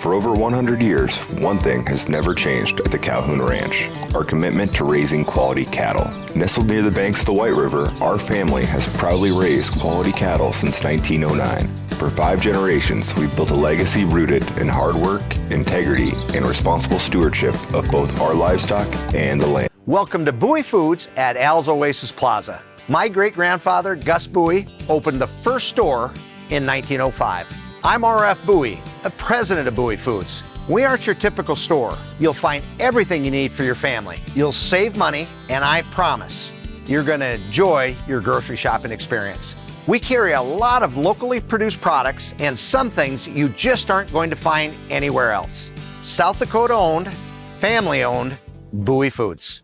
For over 100 years, one thing has never changed at the Calhoun Ranch: our commitment to raising quality cattle. Nestled near the banks of the White River, our family has proudly raised quality cattle since 1909. For 5 generations, we've built a legacy rooted in hard work, integrity, and responsible stewardship of both our livestock and the land. Welcome to Bowie Foods at Al's Oasis Plaza. My great-grandfather, Gus Bowie, opened the first store in 1905. I'm R.F. Bowie, the president of Bowie Foods. We aren't your typical store. You'll find everything you need for your family. You'll save money, and I promise you're going to enjoy your grocery shopping experience. We carry a lot of locally produced products and some things you just aren't going to find anywhere else. South Dakota owned, family owned, Bowie Foods.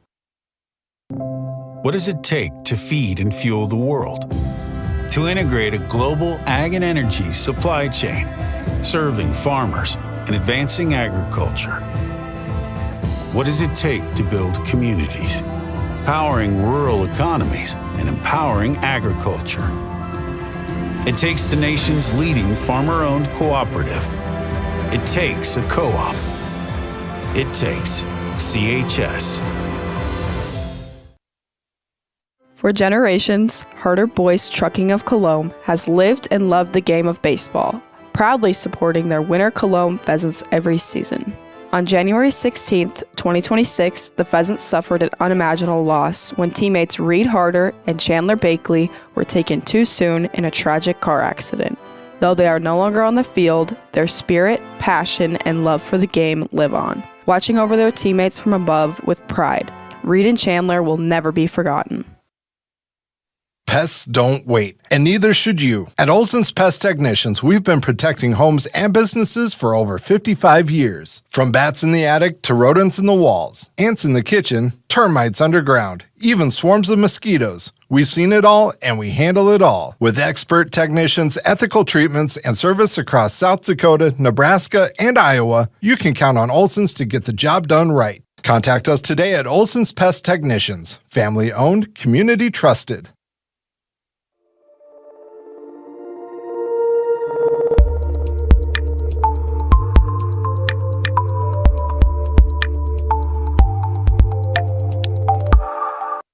What does it take to feed and fuel the world? To integrate a global ag and energy supply chain, serving farmers and advancing agriculture. What does it take to build communities, powering rural economies and empowering agriculture? It takes the nation's leading farmer-owned cooperative. It takes a co-op. It takes CHS. For generations, Harder Boys Trucking of Cologne has lived and loved the game of baseball, proudly supporting their winter Cologne Pheasants every season. On January 16, 2026, the Pheasants suffered an unimaginable loss when teammates Reed Harder and Chandler Bakley were taken too soon in a tragic car accident. Though they are no longer on the field, their spirit, passion, and love for the game live on, watching over their teammates from above with pride. Reed and Chandler will never be forgotten. Pests don't wait, and neither should you. At Olson's Pest Technicians, we've been protecting homes and businesses for over 55 years. From bats in the attic to rodents in the walls, ants in the kitchen, termites underground, even swarms of mosquitoes. We've seen it all, and we handle it all. With expert technicians, ethical treatments, and service across South Dakota, Nebraska, and Iowa, you can count on Olson's to get the job done right. Contact us today at Olson's Pest Technicians. Family-owned, community-trusted.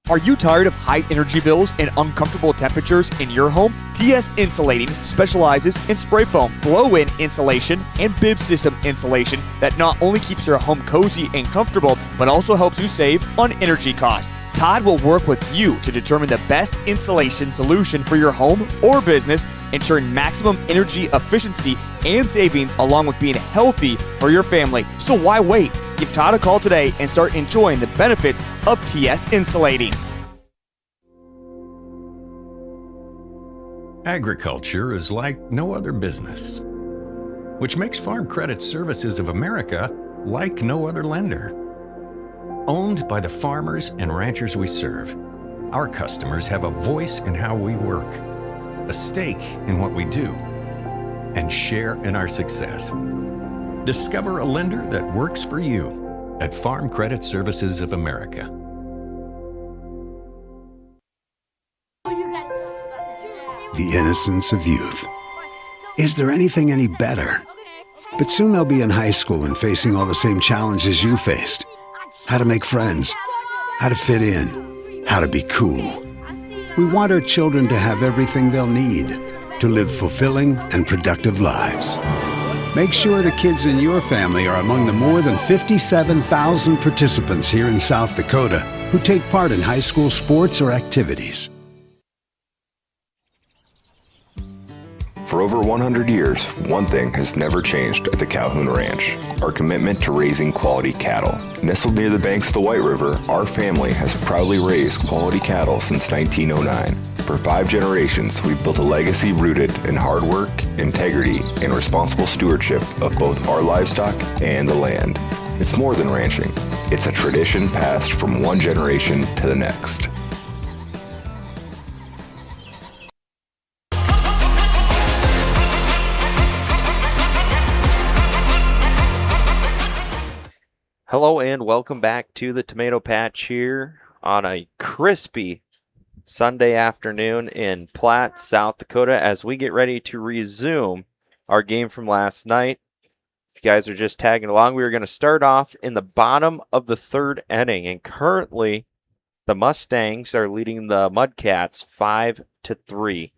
Are you tired of high energy bills and uncomfortable temperatures in your home? TS Insulating specializes in spray foam, blow-in insulation, and bib system insulation that not only keeps your home cozy and comfortable, but also helps you save on energy costs. Todd will work with you to determine the best insulation solution for your home or business, ensuring maximum energy efficiency and savings along with being healthy for your family. So why wait? Give Todd a call today and start enjoying the benefits of TS Insulating. Agriculture is like no other business, which makes Farm Credit Services of America like no other lender. Owned by the farmers and ranchers we serve, our customers have a voice in how we work, a stake in what we do, and share in our success. Discover a lender that works for you at Farm Credit Services of America. The innocence of youth. Is there anything any better? But soon they'll be in high school and facing all the same challenges you faced. How to make friends, how to fit in, how to be cool. We want our children to have everything they'll need to live fulfilling and productive lives. Make sure the kids in your family are among the more than 57,000 participants here in South Dakota who take part in high school sports or activities. For over 100 years, one thing has never changed at the Calhoun Ranch: our commitment to raising quality cattle. Nestled near the banks of the White River, our family has proudly raised quality cattle since 1909. For 5 generations, we've built a legacy rooted in hard work, integrity, and responsible stewardship of both our livestock and the land. It's more than ranching. It's a tradition passed from one generation to the next. Hello and welcome back to the Tomato Patch here on a crispy Sunday afternoon in Platte, South Dakota, as we get ready to resume our game from last night If you guys are just tagging along, we are going to start off in the bottom of the third inning. And currently, the Mustangs are leading the Mudcats 5-3.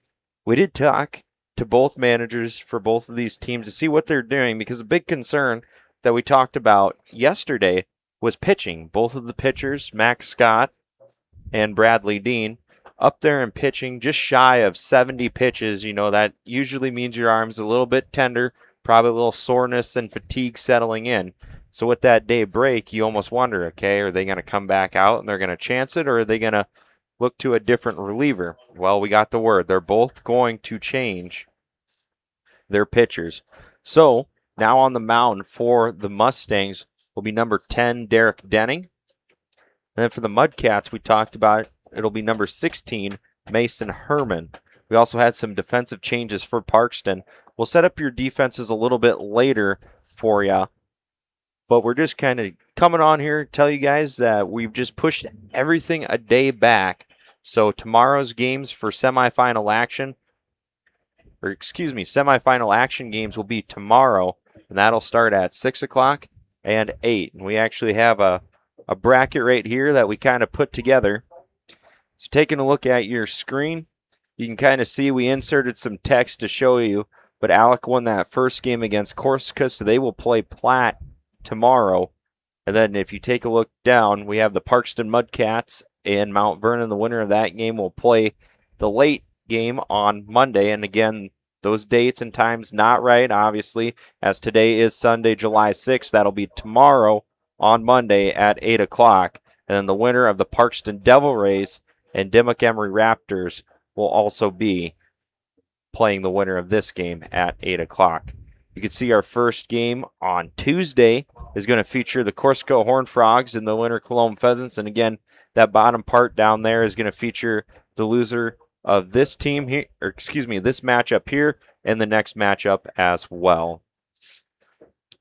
We did talk to both managers for both of these teams to see what they're doing, because a big concern that we talked about yesterday was pitching. Both of the pitchers, Max Scott and Bradley Dean, up there in pitching just shy of 70 pitches. You know, that usually means your arm's a little bit tender, probably a little soreness and fatigue settling in. So with that day break, you almost wonder, okay, are they going to come back out and they're going to chance it, or are they going to look to a different reliever? Well, we got the word. They're both going to change their pitchers. So now on the mound for the Mustangs will be number 10, Derek Denning. And then for the Mudcats, we talked about it'll be number 16, Mason Herman. We also had some defensive changes for Parkston. We'll set up your defenses a little bit later for you. But we're just kind of coming on here to tell you guys that we've just pushed everything a day back. So tomorrow's games for semifinal action games will be tomorrow, and that'll start at 6 o'clock and 8. And we actually have a bracket right here that we kind of put together. So taking a look at your screen, you can kind of see we inserted some text to show you, but Alec won that first game against Corsica, so they will play Platte tomorrow. And then if you take a look down, we have the Parkston Mudcats and Mount Vernon. The winner of that game will play the late game on Monday. And again, those dates and times not right, obviously, as today is Sunday, July 6th. That'll be tomorrow on Monday at 8 o'clock. And then the winner of the Parkston Devil Rays and Dimmock Emery Raptors will also be playing the winner of this game at 8 o'clock. You can see our first game on Tuesday is going to feature the Corsica Horned Frogs and the winner Cologne Pheasants. And again, that bottom part down there is going to feature the loser of this team here, this matchup here, and the next matchup as well.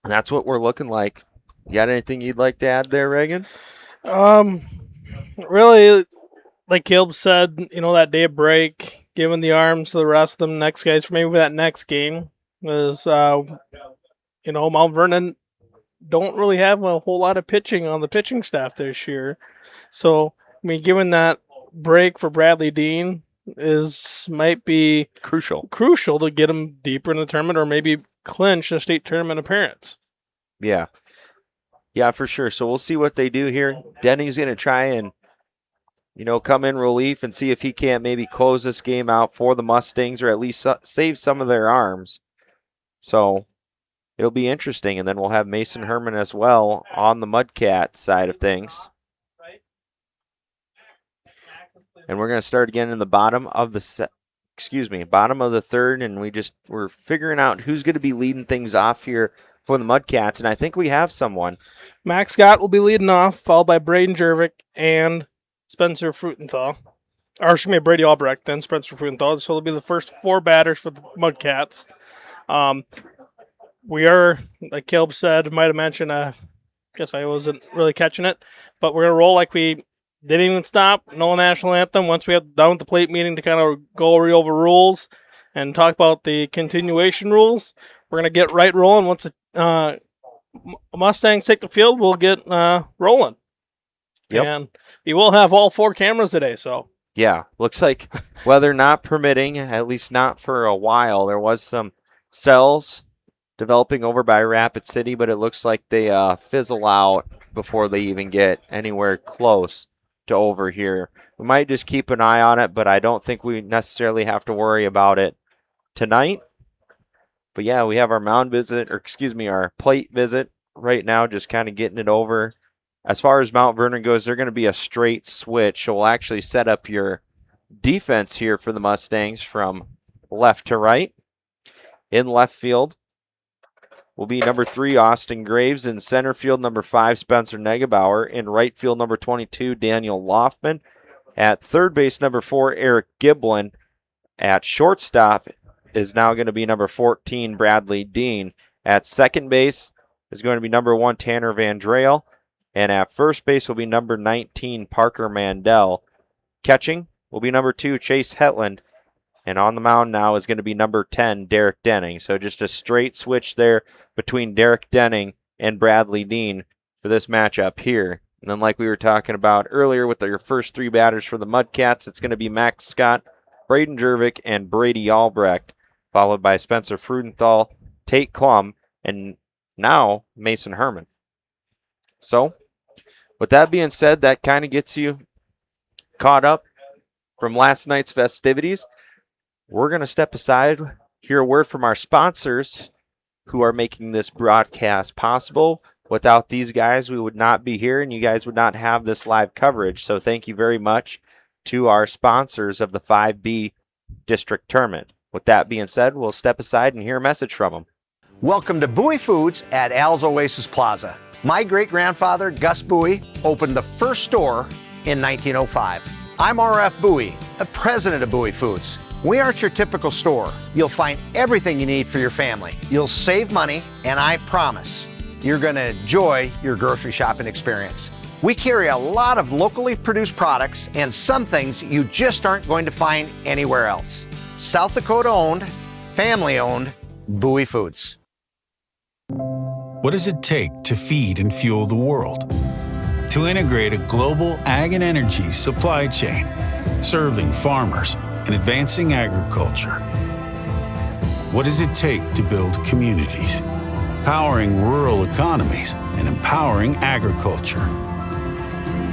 And that's what we're looking like. You got anything you'd like to add there, Reagan? Really, like Caleb said, that day of break, giving the arms to the rest of them next guys for maybe that next game. Is Mount Vernon don't really have a whole lot of pitching on the pitching staff this year, so given that break for Bradley Dean might be crucial to get him deeper in the tournament, or maybe clinch a state tournament appearance. Yeah, for sure. So we'll see what they do here. Denny's going to try and come in relief and see if he can't maybe close this game out for the Mustangs, or at least save some of their arms. So it'll be interesting, and then we'll have Mason Herman as well on the Mudcat side of things. And we're going to start again in the bottom of the third, and we're figuring out who's going to be leading things off here for the Mudcats, and I think we have someone. Max Scott will be leading off, followed by Braden Jervik and Spencer Frutenthal. Brady Albrecht, then Spencer Frutenthal. So it'll be the first four batters for the Mudcats. We are, like Caleb said, might have mentioned, guess I wasn't really catching it, but we're going to roll like we didn't even stop. No national anthem. Once we have down at the plate meeting to kind of go over rules and talk about the continuation rules, we're going to get right rolling. Once the Mustangs take the field, we'll get rolling. Yep. And we will have all four cameras today, so. Yeah, looks like weather not permitting, at least not for a while. There was some cells developing over by Rapid City, but it looks like they fizzle out before they even get anywhere close to over here. We might just keep an eye on it, but I don't think we necessarily have to worry about it tonight. But yeah, we have our our plate visit right now, just kind of getting it over. As far as Mount Vernon goes, they're going to be a straight switch. So we'll actually set up your defense here for the Mustangs from left to right. In left field will be number 3, Austin Graves. In center field, number 5, Spencer Negebauer. In right field, number 22, Daniel Loftman. At third base, number 4, Eric Giblin. At shortstop is now going to be number 14, Bradley Dean. At second base is going to be number 1, Tanner Vandrell. And at first base will be number 19, Parker Mandel. Catching will be number 2, Chase Hetland. And on the mound now is going to be number 10, Derek Denning. So just a straight switch there between Derek Denning and Bradley Dean for this matchup here. And then like we were talking about earlier with your first three batters for the Mudcats, it's going to be Max Scott, Braden Jervik, and Brady Albrecht, followed by Spencer Frudenthal, Tate Klum, and now Mason Herman. So with that being said, that kind of gets you caught up from last night's festivities. We're going to step aside, hear a word from our sponsors who are making this broadcast possible. Without these guys, we would not be here, and you guys would not have this live coverage. So thank you very much to our sponsors of the 5B District Tournament. With that being said, we'll step aside and hear a message from them. Welcome to Bowie Foods at Al's Oasis Plaza. My great-grandfather, Gus Bowie, opened the first store in 1905. I'm R.F. Bowie, the president of Bowie Foods. We aren't your typical store. You'll find everything you need for your family. You'll save money, and I promise you're going to enjoy your grocery shopping experience. We carry a lot of locally produced products and some things you just aren't going to find anywhere else. South Dakota owned, family owned, Bowie Foods. What does it take to feed and fuel the world? To integrate a global ag and energy supply chain, serving farmers and advancing agriculture. What does it take to build communities, powering rural economies and empowering agriculture?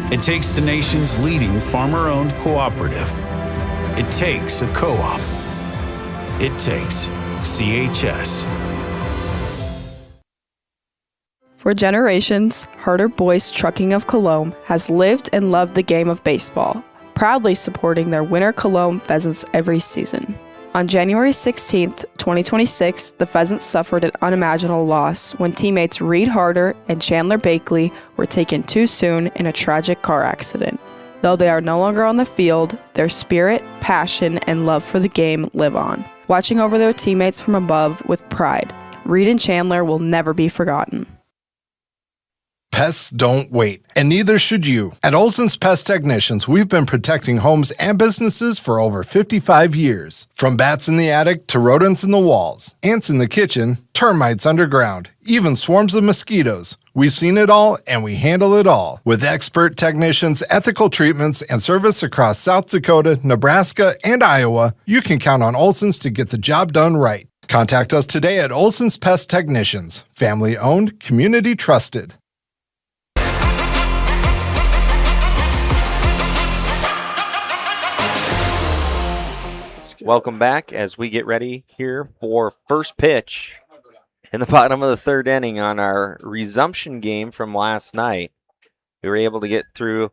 It takes the nation's leading farmer-owned cooperative. It takes a co-op. It takes CHS. For generations, Harder Boys Trucking of Cologne has lived and loved the game of baseball, proudly supporting their winter Cologne Pheasants every season. On January 16, 2026, the Pheasants suffered an unimaginable loss when teammates Reed Harder and Chandler Bakley were taken too soon in a tragic car accident. Though they are no longer on the field, their spirit, passion, and love for the game live on, watching over their teammates from above with pride. Reed and Chandler will never be forgotten. Pests don't wait, and neither should you. At Olson's Pest Technicians, we've been protecting homes and businesses for over 55 years. From bats in the attic to rodents in the walls, ants in the kitchen, termites underground, even swarms of mosquitoes. We've seen it all, and we handle it all. With expert technicians, ethical treatments, and service across South Dakota, Nebraska, and Iowa, you can count on Olson's to get the job done right. Contact us today at Olson's Pest Technicians. Family-owned, community-trusted. Welcome back as we get ready here for first pitch in the bottom of the third inning on our resumption game from last night. We were able to get through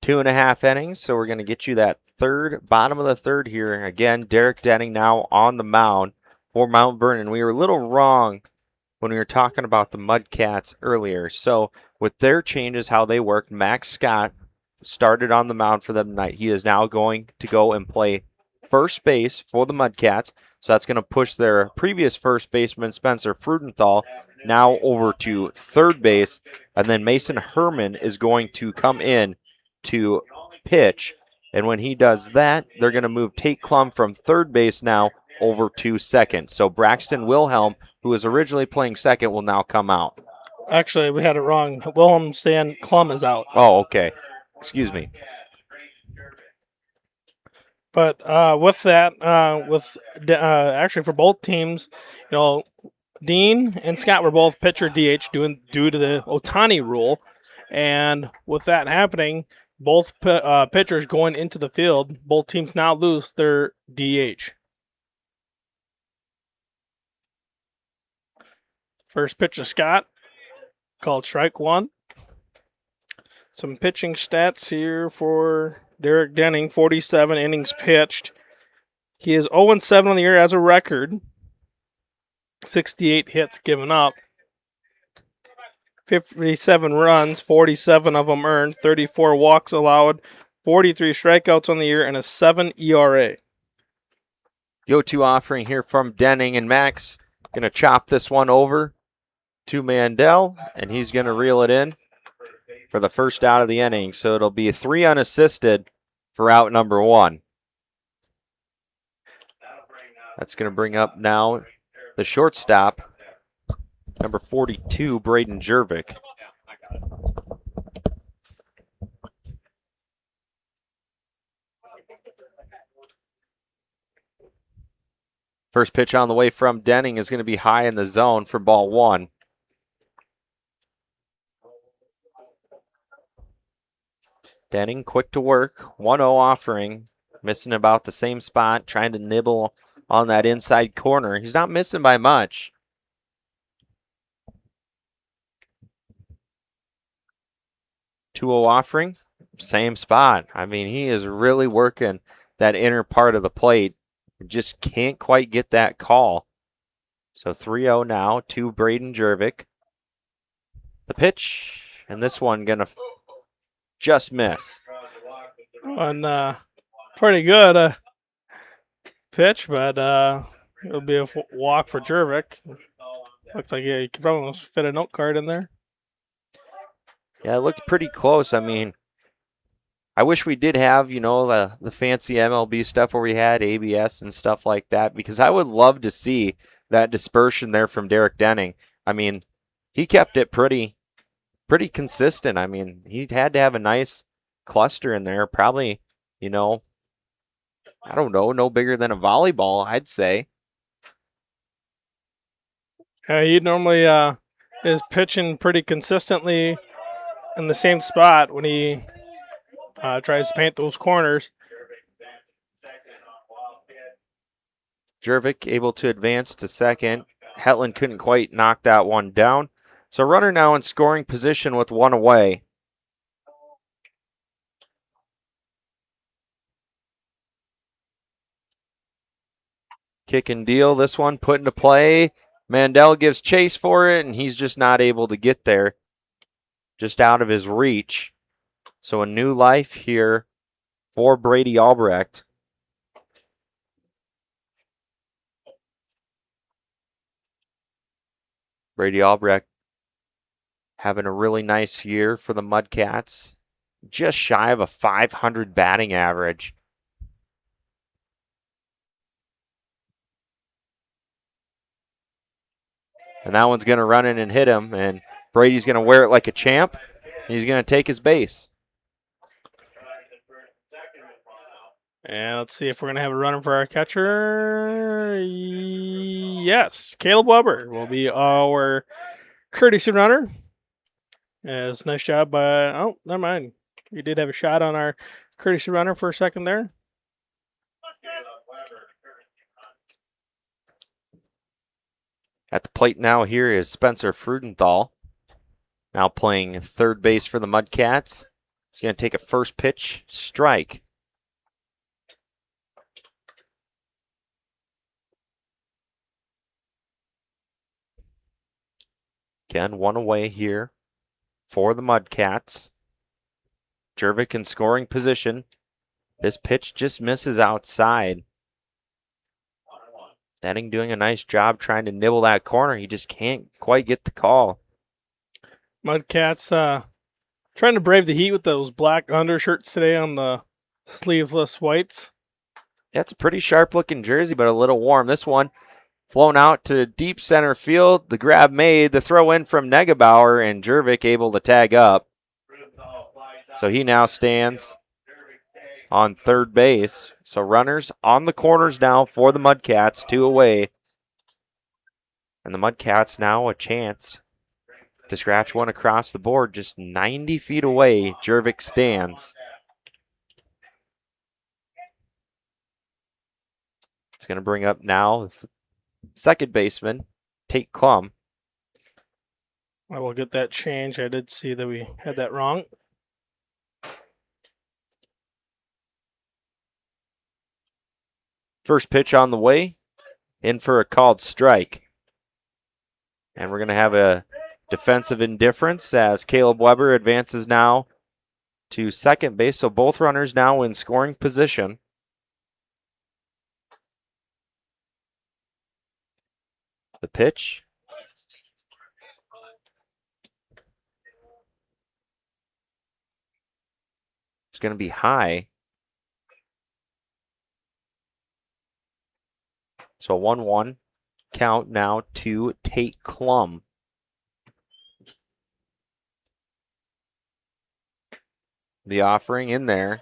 2.5 innings, so we're going to get you that bottom of the third here. Again, Derek Denning now on the mound for Mount Vernon. We were a little wrong when we were talking about the Mudcats earlier. So with their changes, how they worked, Max Scott started on the mound for them tonight. He is now going to go and play first base for the Mudcats. So that's going to push their previous first baseman, Spencer Frudenthal, now over to third base. And then Mason Herman is going to come in to pitch. And when he does that, they're going to move Tate Klum from third base now over to second. So Braxton Wilhelm, who was originally playing second, will now come out. Actually, we had it wrong. Wilhelm Stan Klum is out. Oh, okay. Excuse me. But with that, actually for both teams, Dean and Scott were both pitcher DH due to the Ohtani rule, and with that happening, both pitchers going into the field, both teams now lose their DH. First pitch of Scott, called strike one. Some pitching stats here for Derek Denning, 47 innings pitched. He is 0-7 on the year as a record. 68 hits given up. 57 runs, 47 of them earned, 34 walks allowed, 43 strikeouts on the year, and a 7 ERA. Go-to offering here from Denning, and Max going to chop this one over to Mandel, and he's going to reel it in for the first out of the inning. So it'll be 3 unassisted for out number 1. That's going to bring up now the shortstop, number 42, Braden Jervik. First pitch on the way from Denning is going to be high in the zone for ball one. Denning quick to work, 1-0 offering, missing about the same spot, trying to nibble on that inside corner. He's not missing by much. 2-0 offering, same spot. I mean, he is really working that inner part of the plate. Just can't quite get that call. So 3-0 now to Braden Jervik. The pitch, and this one going to just miss. And pretty good pitch, but it'll be a walk for Jervik. Looks like he could probably almost fit a note card in there. Yeah, it looked pretty close. I mean, I wish we did have, the fancy MLB stuff where we had ABS and stuff like that, because I would love to see that dispersion there from Derek Denning. I mean, he kept it pretty consistent. I mean, he had to have a nice cluster in there, probably, I don't know, no bigger than a volleyball, I'd say. He normally is pitching pretty consistently in the same spot when he tries to paint those corners. Jervik able to advance to second. Hetland couldn't quite knock that one down. So runner now in scoring position with one away. Kick and deal, this one put into play. Mandel gives chase for it, and he's just not able to get there. Just out of his reach. So a new life here for Brady Albrecht. Brady Albrecht having a really nice year for the Mudcats. Just shy of a 500 batting average. And that one's going to run in and hit him, and Brady's going to wear it like a champ. He's going to take his base. And let's see if we're going to have a runner for our catcher. Yes, Caleb Weber will be our courtesy runner. Yes, nice job by, oh, never mind. We did have a shot on our courtesy runner for a second there. At the plate now here is Spencer Frudenthal. Now playing third base for the Mudcats. He's going to take a first pitch strike. Again, one away here for the Mudcats. Jervik in scoring position. This pitch just misses outside. Denning doing a nice job trying to nibble that corner. He just can't quite get the call. Mudcats trying to brave the heat with those black undershirts today on the sleeveless whites. That's a pretty sharp looking jersey, but a little warm. This one flown out to deep center field. The grab made, the throw in from Negebauer, and Jervik able to tag up. So he now stands on third base. So runners on the corners now for the Mudcats, 2 away. And the Mudcats now a chance to scratch one across the board. Just 90 feet away, Jervik stands. It's going to bring up now second baseman, Tate Klum. I will get that change. I did see that we had that wrong. First pitch on the way, in for a called strike. And we're going to have a defensive indifference as Caleb Weber advances now to second base. So both runners now in scoring position. The pitch. It's going to be high. So So 1-1 count now to Tate Klum. The offering in there.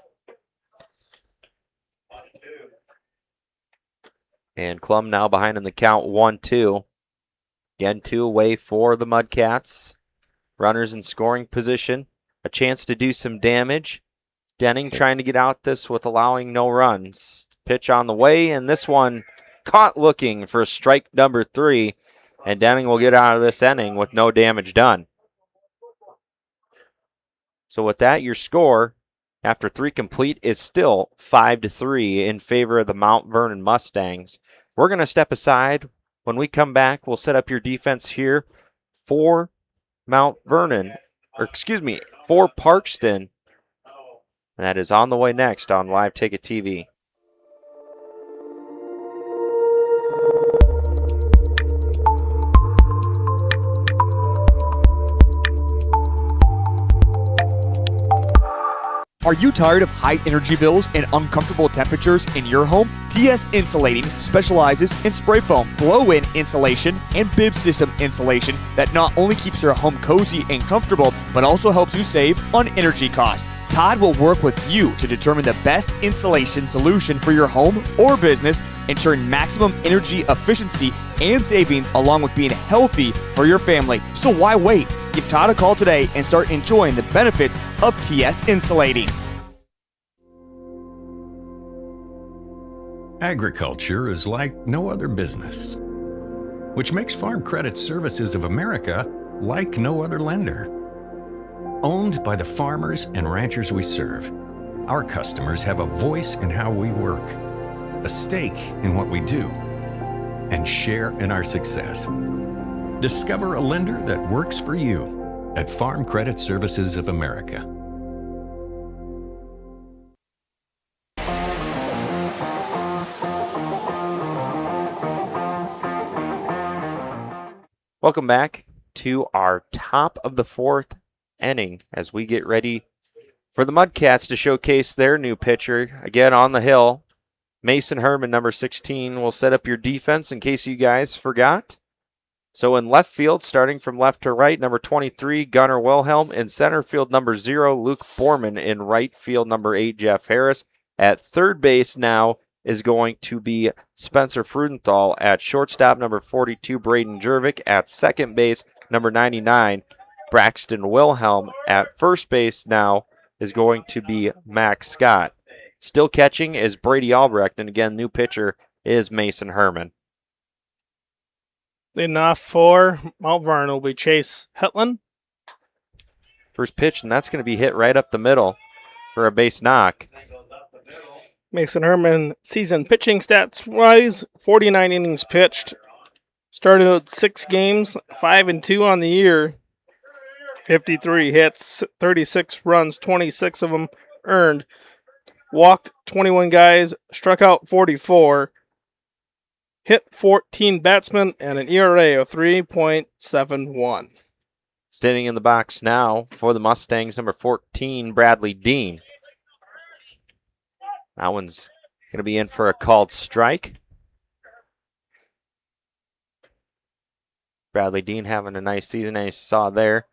And Klum now behind in the count 1-2. Again, 2 away for the Mudcats. Runners in scoring position. A chance to do some damage. Denning trying to get out this with allowing no runs. Pitch on the way, and this one caught looking for strike number 3. And Denning will get out of this inning with no damage done. So with that, your score after 3 complete is still 5-3 in favor of the Mount Vernon Mustangs. We're going to step aside. When we come back, we'll set up your defense here for Mount Vernon, for Parkston. And that is on the way next on Live Ticket TV. Are you tired of high energy bills and uncomfortable temperatures in your home? TS Insulating specializes in spray foam, blow-in insulation, and bib system insulation that not only keeps your home cozy and comfortable, but also helps you save on energy costs. Todd will work with you to determine the best insulation solution for your home or business, ensuring maximum energy efficiency and savings along with being healthy for your family. So why wait? Give Todd a call today and start enjoying the benefits of TS Insulating. Agriculture is like no other business, which makes Farm Credit Services of America like no other lender. Owned by the farmers and ranchers we serve, our customers have a voice in how we work, a stake in what we do, and share in our success. Discover a lender that works for you at Farm Credit Services of America. Welcome back to our top of the 4th inning as we get ready for the Mudcats to showcase their new pitcher. Again, on the hill, Mason Herman, number 16, will set up your defense in case you guys forgot. So in left field, starting from left to right, number 23, Gunnar Wilhelm. In center field, number 0, Luke Borman. In right field, number 8, Jeff Harris. At third base now is going to be Spencer Frudenthal. At shortstop, number 42, Braden Jervik. At second base, number 99, Braxton Wilhelm. At first base now is going to be Max Scott. Still catching is Brady Albrecht, and again, new pitcher is Mason Herman. Leading off for Mount Vernon will be Chase Hetland. First pitch, and that's going to be hit right up the middle for a base knock. Mason Herman, season pitching stats-wise, 49 innings pitched. Started out 6 games, 5-2 on the year. 53 hits, 36 runs, 26 of them earned. Walked 21 guys, struck out 44. Hit 14 batsmen, and an ERA of 3.71. Standing in the box now for the Mustangs, number 14, Bradley Dean. That one's going to be in for a called strike. Bradley Dean having a nice season, as you saw there.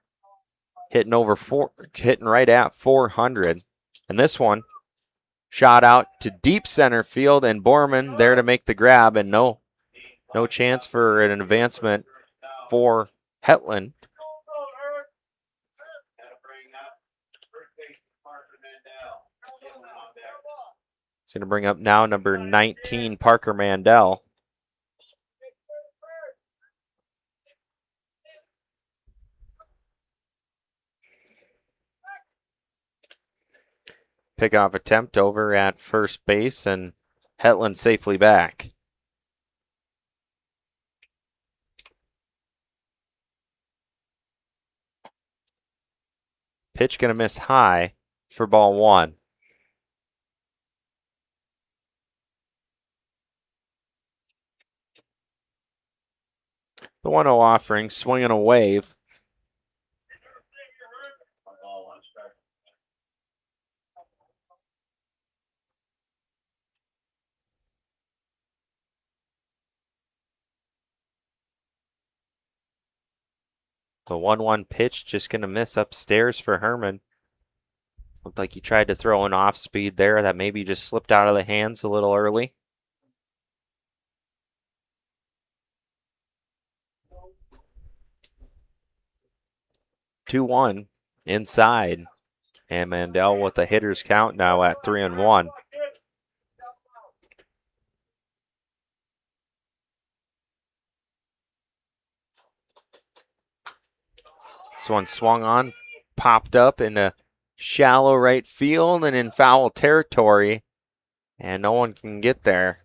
Hitting right at 400. And this one, shot out to deep center field, and Borman there to make the grab, and no chance for an advancement for Hetland. It's going to bring up now number 19, Parker Mandel. Pickoff attempt over at first base, and Hetland safely back. Pitch going to miss high for ball 1. The 1-0 offering, swinging a wave. The 1-1 pitch just going to miss upstairs for Herman. Looked like he tried to throw an off speed there that maybe just slipped out of the hands a little early. Two-one inside. And Mandel with the hitter's count now at 3-1. This one swung on, popped up into shallow right field and in foul territory, and no one can get there.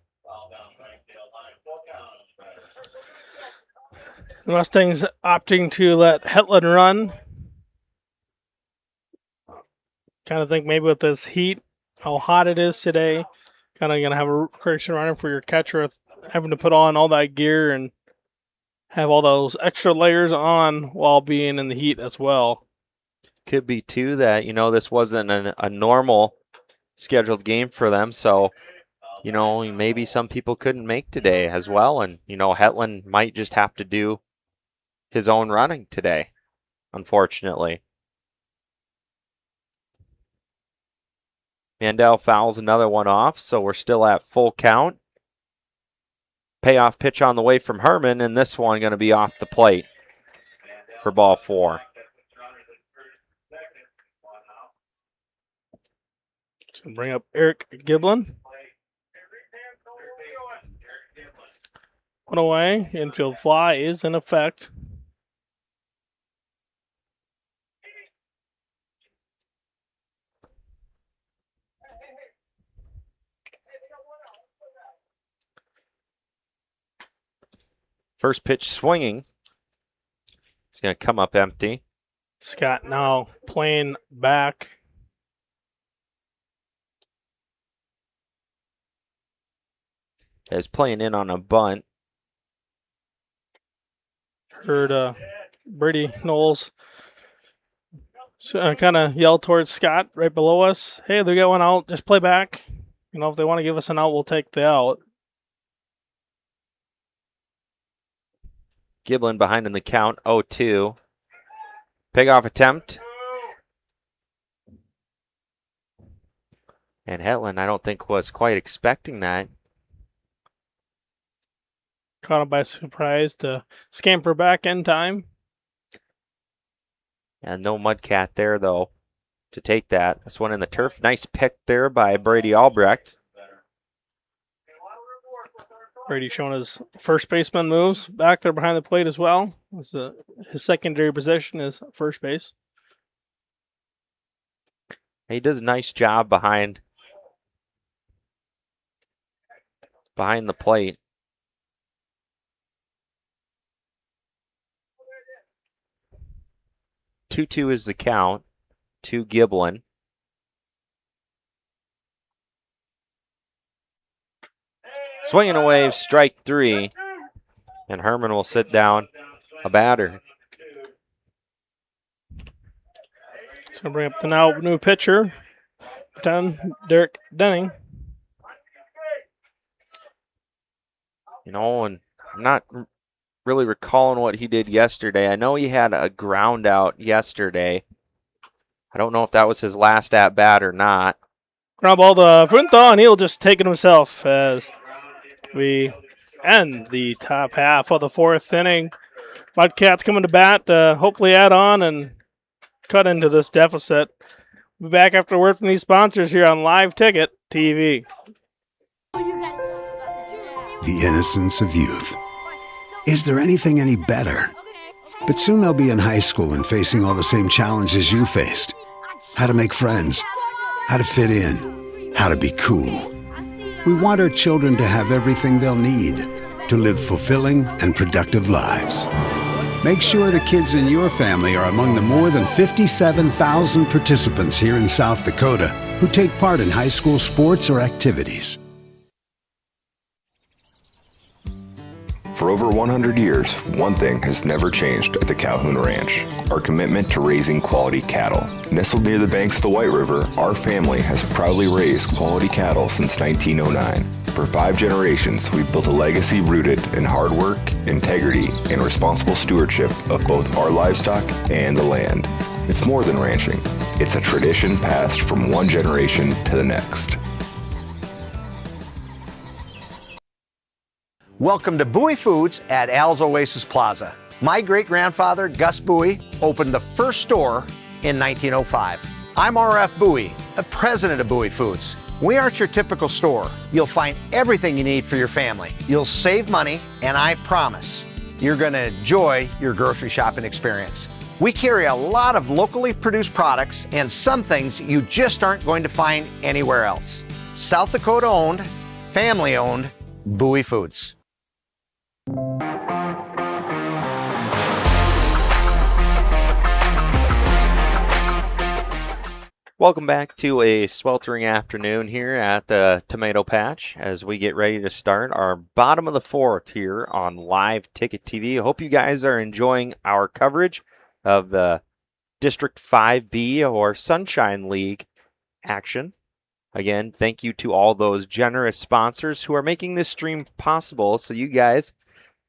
The Mustangs opting to let Hetland run. Kind of think maybe with this heat, how hot it is today, kind of going to have a correction runner for your catcher, having to put on all that gear and have all those extra layers on while being in the heat as well. Could be, too, that, this wasn't a normal scheduled game for them. So, maybe some people couldn't make today as well. And, Hetland might just have to do his own running today, unfortunately. Mandel fouls another one off, so we're still at full count. Payoff pitch on the way from Herman, and this one going to be off the plate for ball 4. So bring up Eric Giblin. One away. Infield fly is in effect. First pitch swinging. It's going to come up empty. Scott now playing back. Is playing in on a bunt. Heard Brady Knowles kind of yell towards Scott right below us. Hey, they got one out. Just play back. If they want to give us an out, we'll take the out. Giblin behind in the count, 0-2. Pick-off attempt. And Hetland, I don't think, was quite expecting that. Caught him by surprise to scamper back in time. And no Mudcat there, though, to take that. This one in the turf. Nice pick there by Brady Albrecht. Brady showing his first baseman moves back there behind the plate as well. His secondary position is first base. He does a nice job behind the plate. Two is the count to Giblin. Swinging away, strike 3. And Herman will sit down a batter. He's going to bring up the now new pitcher, Derek Denning. And I'm not really recalling what he did yesterday. I know he had a ground out yesterday. I don't know if that was his last at bat or not. Ground ball to Frunthal, and he'll just take it himself as we end the top half of the 4th inning. Mudcats coming to bat to hopefully add on and cut into this deficit. We'll be back after a word from these sponsors here on Live Ticket TV. The innocence of youth. Is there anything any better? But soon they'll be in high school and facing all the same challenges you faced. How to make friends, how to fit in, how to be cool. We want our children to have everything they'll need to live fulfilling and productive lives. Make sure the kids in your family are among the more than 57,000 participants here in South Dakota who take part in high school sports or activities. For over 100 years, one thing has never changed at the Calhoun Ranch: our commitment to raising quality cattle. Nestled near the banks of the White River, our family has proudly raised quality cattle since 1909. For 5 generations, we've built a legacy rooted in hard work, integrity, and responsible stewardship of both our livestock and the land. It's more than ranching. It's a tradition passed from one generation to the next. Welcome to Bowie Foods at Al's Oasis Plaza. My great-grandfather, Gus Bowie, opened the first store in 1905. I'm R.F. Bowie, the president of Bowie Foods. We aren't your typical store. You'll find everything you need for your family. You'll save money, and I promise you're going to enjoy your grocery shopping experience. We carry a lot of locally produced products and some things you just aren't going to find anywhere else. South Dakota owned, family owned, Bowie Foods. Welcome back to a sweltering afternoon here at the Tomato Patch as we get ready to start our bottom of the fourth here on Live Ticket TV. I hope you guys are enjoying our coverage of the District 5B or Sunshine League action. Again, thank you to all those generous sponsors who are making this stream possible so you guys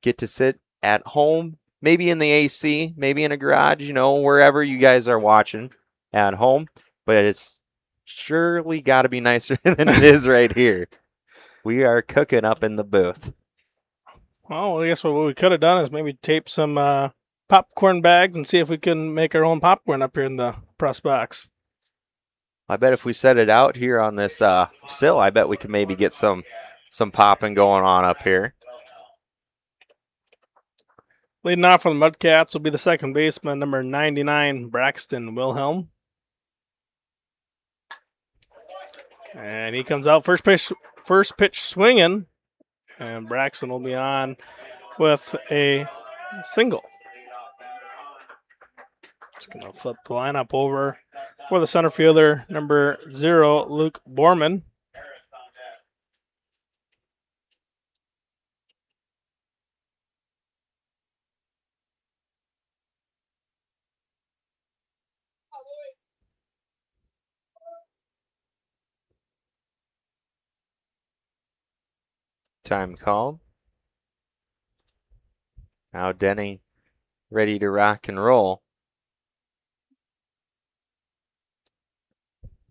get to sit at home, maybe in the AC, maybe in a garage, wherever you guys are watching at home. But it's surely got to be nicer than it is right here. We are cooking up in the booth. Well, I guess what we could have done is maybe tape some popcorn bags and see if we can make our own popcorn up here in the press box. I bet if we set it out here on this sill, I bet we could maybe get some popping going on up here. Leading off from the Mudcats will be the second baseman, number 99, Braxton Wilhelm. And he comes out first pitch swinging, and Braxton will be on with a single. Just going to flip the lineup over for the center fielder, number 0, Luke Borman. Time called. Now Denny ready to rock and roll.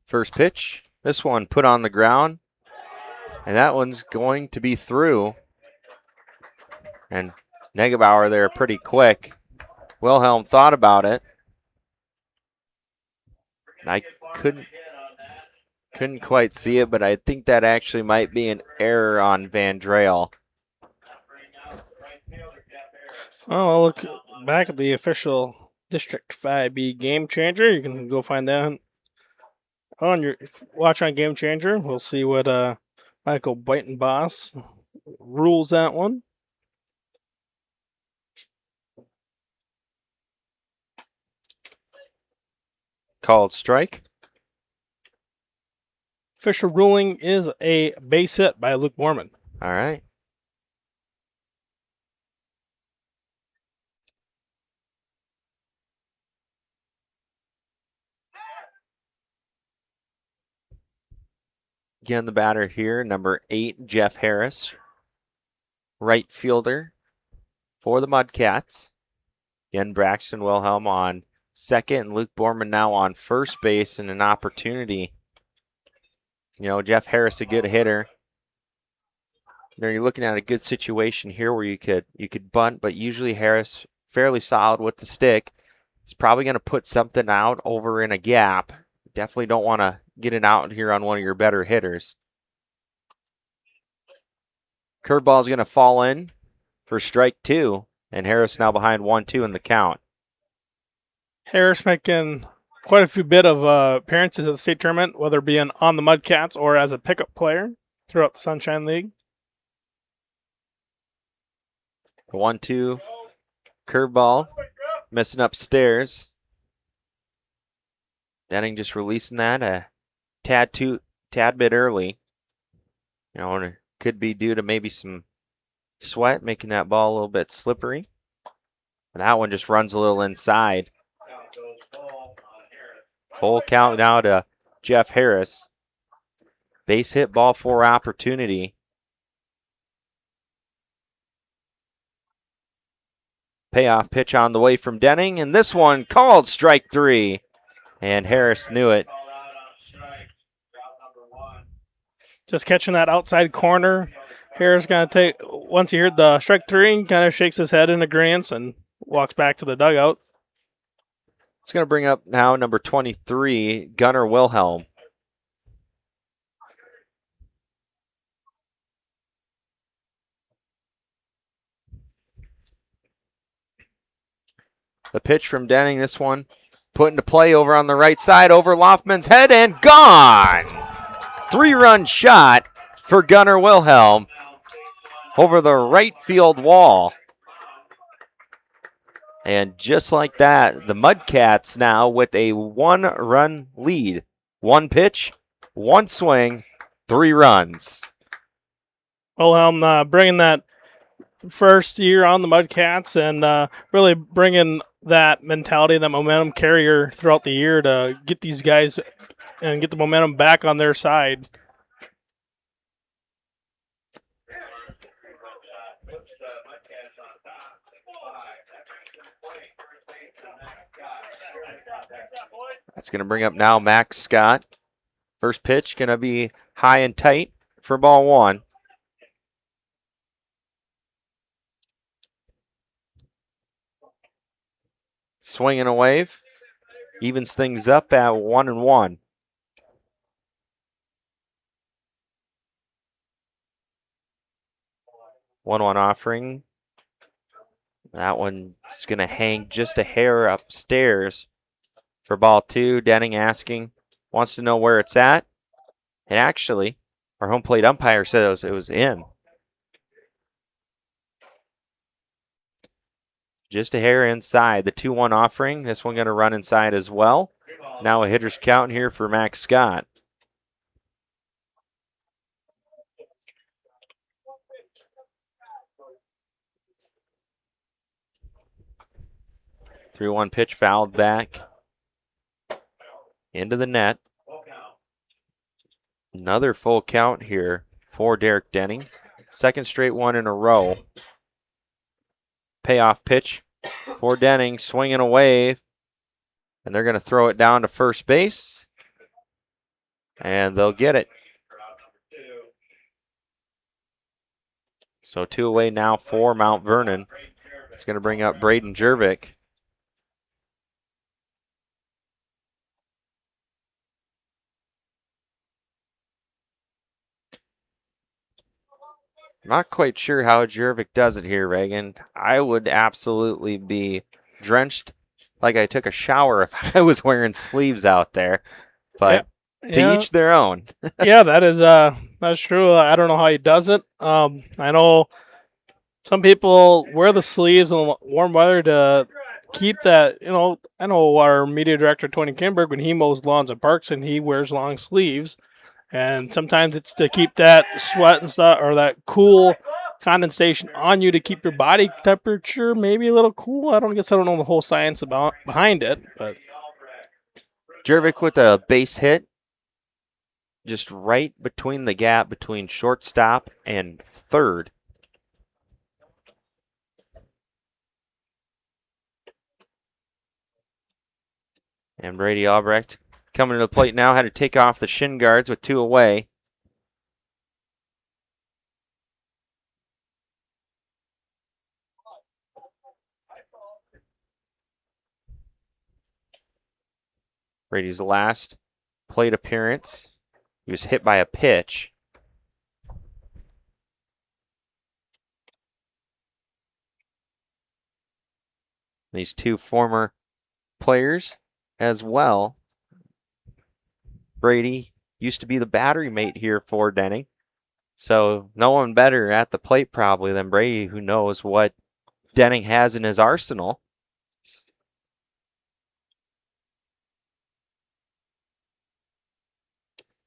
First pitch. This one put on the ground. And that one's going to be through. And Negebauer there pretty quick. Wilhelm thought about it. I couldn't quite see it, but I think that actually might be an error on Van Drael. Oh, I'll look back at the official District 5B Game Changer. You can go find that on your watch on Game Changer. We'll see what Michael Boss rules that one. Called strike. Official ruling is a base hit by Luke Borman. All right. Again, the batter here, number 8, Jeff Harris, right fielder for the Mudcats. Again, Braxton Wilhelm on second, and Luke Borman now on first base, and an opportunity. Jeff Harris, a good hitter. You're looking at a good situation here where you could bunt, but usually Harris fairly solid with the stick. He's probably going to put something out over in a gap. Definitely don't want to get it out here on one of your better hitters. Curveball's going to fall in for strike 2, and Harris now behind 1-2 in the count. Harris making quite a few bit of appearances at the state tournament, whether being on the Mudcats or as a pickup player throughout the Sunshine League. The 1-2 curveball missing upstairs. Denning just releasing that a tad bit early. And it could be due to maybe some sweat, making that ball a little bit slippery. And that one just runs a little inside. Full count now to Jeff Harris. Base hit, ball 4 opportunity. Payoff pitch on the way from Denning, and this one called strike 3. And Harris knew it. Just catching that outside corner. Harris going to take, once he heard the strike 3, kind of shakes his head in agreement and walks back to the dugout. It's going to bring up now number 23, Gunnar Wilhelm. The pitch from Denning, this one put into play over on the right side, over Loftman's head, and gone! 3-run shot for Gunnar Wilhelm over the right field wall. And just like that, the Mudcats now with a 1-run lead. 1 pitch, 1 swing, 3 runs. Wilhelm bringing that first year on the Mudcats and really bringing that mentality, that momentum carrier throughout the year to get these guys and get the momentum back on their side. That's going to bring up now Max Scott. First pitch going to be high and tight for ball 1. Swing and a wave. Evens things up at 1-1. One offering. That one's going to hang just a hair upstairs for ball 2. Denning wants to know where it's at. And actually, our home plate umpire says it was in. Just a hair inside. The 2-1 offering. This one going to run inside as well. Now a hitter's count here for Max Scott. The 3-1 pitch fouled back into the net. Another full count here for Derek Denning. Second straight one in a row. Payoff pitch for Denning, swinging a wave. And they're going to throw it down to first base. And they'll get it. So 2 away now for Mount Vernon. It's going to bring up Braden Jervik. Not quite sure how Jervik does it here, Reagan. I would absolutely be drenched like I took a shower if I was wearing sleeves out there. But to each their own. Yeah, that's true. I don't know how he does it. I know some people wear the sleeves in warm weather to keep that, I know our media director, Tony Kimberg, when he mows lawns at Parkston, he wears long sleeves. And sometimes it's to keep that sweat and stuff, or that cool condensation on you to keep your body temperature maybe a little cool. I don't know the whole science behind it. But Jervik with a base hit, just right between the gap between shortstop and third. And Brady Albrecht coming to the plate now, had to take off the shin guards with 2 away. Brady's last plate appearance. He was hit by a pitch. These 2 former players as well. Brady used to be the battery mate here for Denning. So no one better at the plate probably than Brady, who knows what Denning has in his arsenal.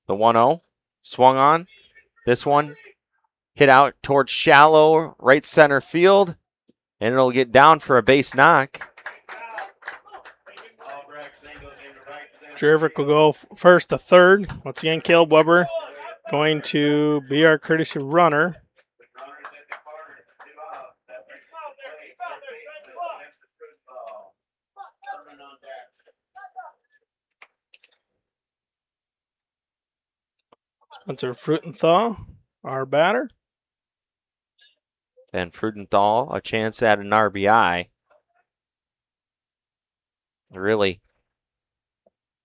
The 1-0 swung on. This one hit out towards shallow right center field, and it'll get down for a base knock. Jervik will go first to third. Once again, Caleb Weber going to be our courtesy runner. Spencer Fruitenthal, our batter. And Frudenthal, a chance at an RBI. Really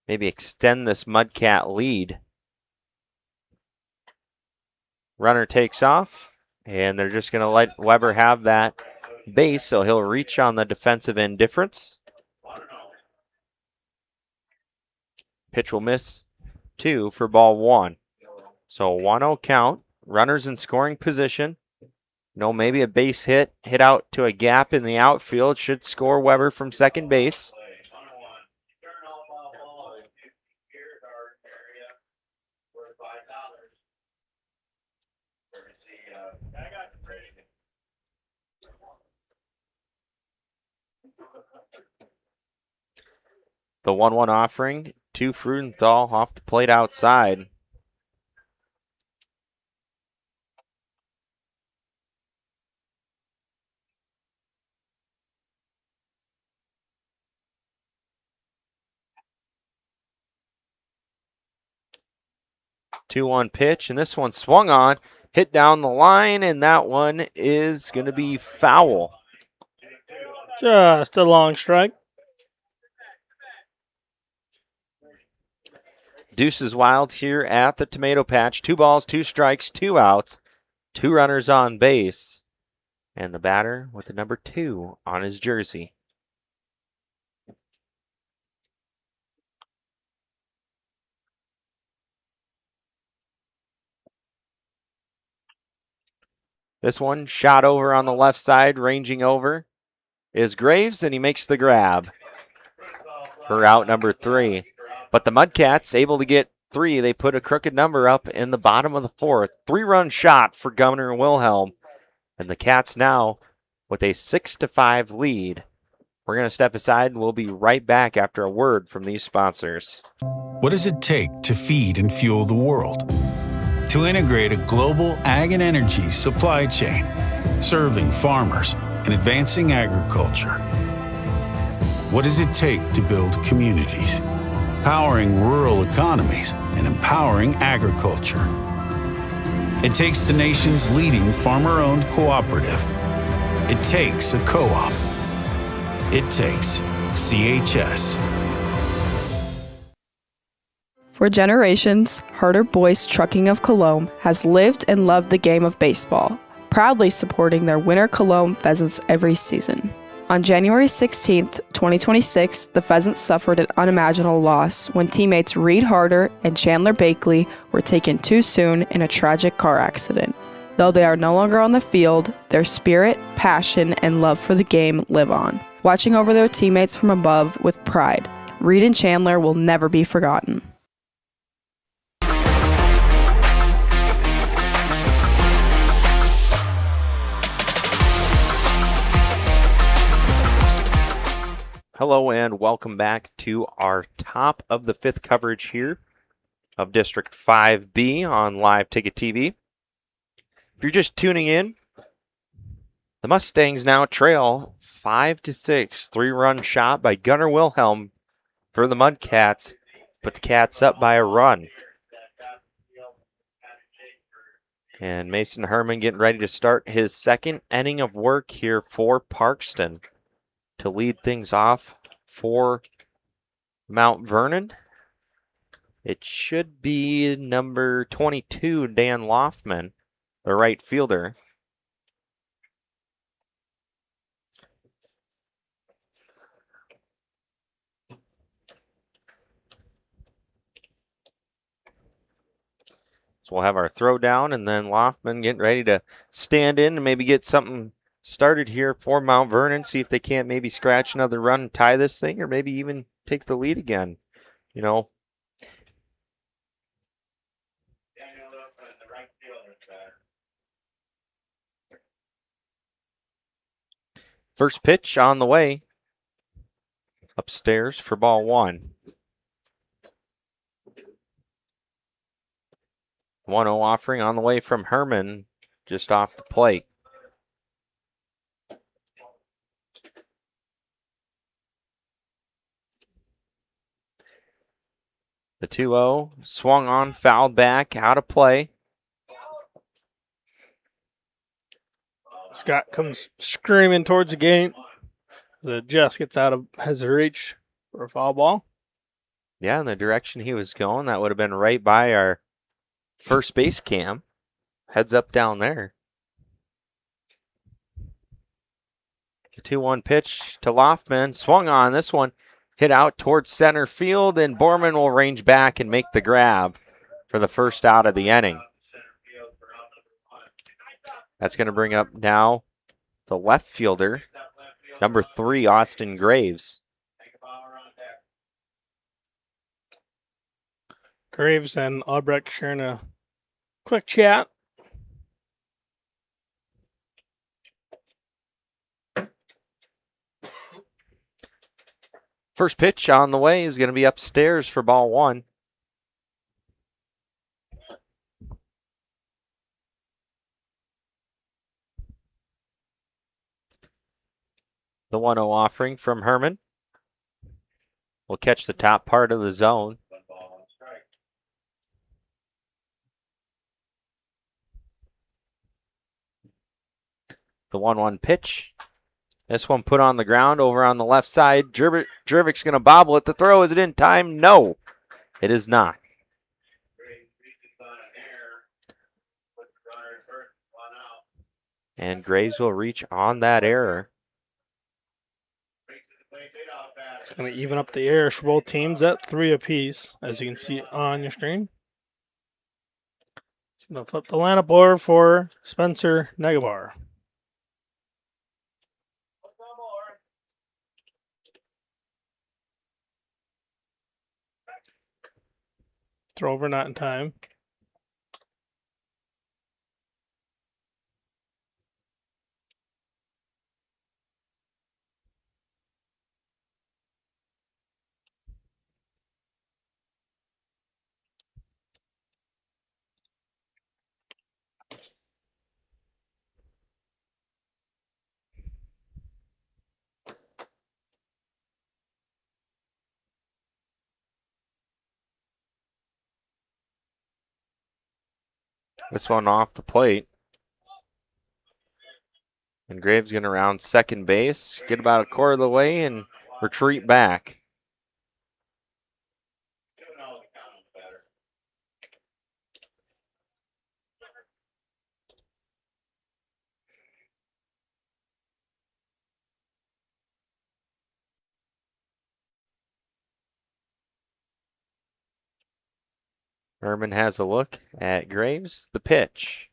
maybe extend this Mudcat lead. Runner takes off, and they're just going to let Weber have that base, so he'll reach on the defensive indifference. Pitch will miss 2 for ball 1. So 1-0 count. Runners in scoring position. Maybe a base hit out to a gap in the outfield should score Weber from second base. The 1-1 offering to Frudenthal off the plate outside. Two-one pitch, and this one swung on, hit down the line, and that one is going to be foul. Just a long strike. Deuces Wild here at the Tomato Patch. 2 balls, 2 strikes, 2 outs, 2 runners on base, and the batter with the number 2 on his jersey. This one shot over on the left side, ranging over is Graves, and he makes the grab for out number 3. But the Mudcats able to get 3. They put a crooked number up in the bottom of the 4th. 3-run shot for Governor Wilhelm. And the Cats now with a 6-5 lead. We're going to step aside, and we'll be right back after a word from these sponsors. What does it take to feed and fuel the world? To integrate a global ag and energy supply chain, serving farmers and advancing agriculture. What does it take to build communities, powering rural economies and empowering agriculture? It takes the nation's leading farmer-owned cooperative. It takes a co-op. It takes CHS. For generations, Harder Boys Trucking of Cologne has lived and loved the game of baseball, proudly supporting their winter Cologne Pheasants every season. On January 16, 2026, the Pheasants suffered an unimaginable loss when teammates Reed Harder and Chandler Bakley were taken too soon in a tragic car accident. Though they are no longer on the field, their spirit, passion, and love for the game live on, watching over their teammates from above with pride. Reed and Chandler will never be forgotten. Hello and welcome back to our top of the 5th coverage here of District 5B on Live Ticket TV. If you're just tuning in, the Mustangs now trail 5-6. 3-run shot by Gunnar Wilhelm for the Mudcats, put the Cats up by a run. And Mason Herman getting ready to start his 2nd inning of work here for Parkston. To lead things off for Mount Vernon, it should be number 22, Dan Loftman, the right fielder. So we'll have our throw down, and then Loftman getting ready to stand in and maybe get something started here for Mount Vernon, see if they can't maybe scratch another run and tie this thing, or maybe even take the lead again. First pitch on the way. Upstairs for ball 1. 1-0 offering on the way from Herman, just off the plate. The 2-0 swung on, fouled back, out of play. Scott comes screaming towards the gate. It just gets out of his reach for a foul ball. Yeah, in the direction he was going, that would have been right by our first base cam. Heads up down there. The 2-1 pitch to Loftman. Swung on. This one hit out towards center field, and Borman will range back and make the grab for the first out of the inning. That's going to bring up now the left fielder, number 3, Austin Graves. Graves and Albrecht sharing a quick chat. First pitch on the way is going to be upstairs for ball 1. The 1-0 offering from Herman will catch the top part of the zone. The 1-1 pitch. This one put on the ground over on the left side. Jervik's going to bobble it. The throw, is it in time? No, it is not. And Graves will reach on that error. It's going to even up the errors for both teams at 3 apiece, as you can see on your screen. It's going to flip the lineup over for Spencer Negabar. Throw over, not in time. This one off the plate. And Graves going to round second base, get about a quarter of the way, and retreat back. Herman has a look at Graves. The pitch.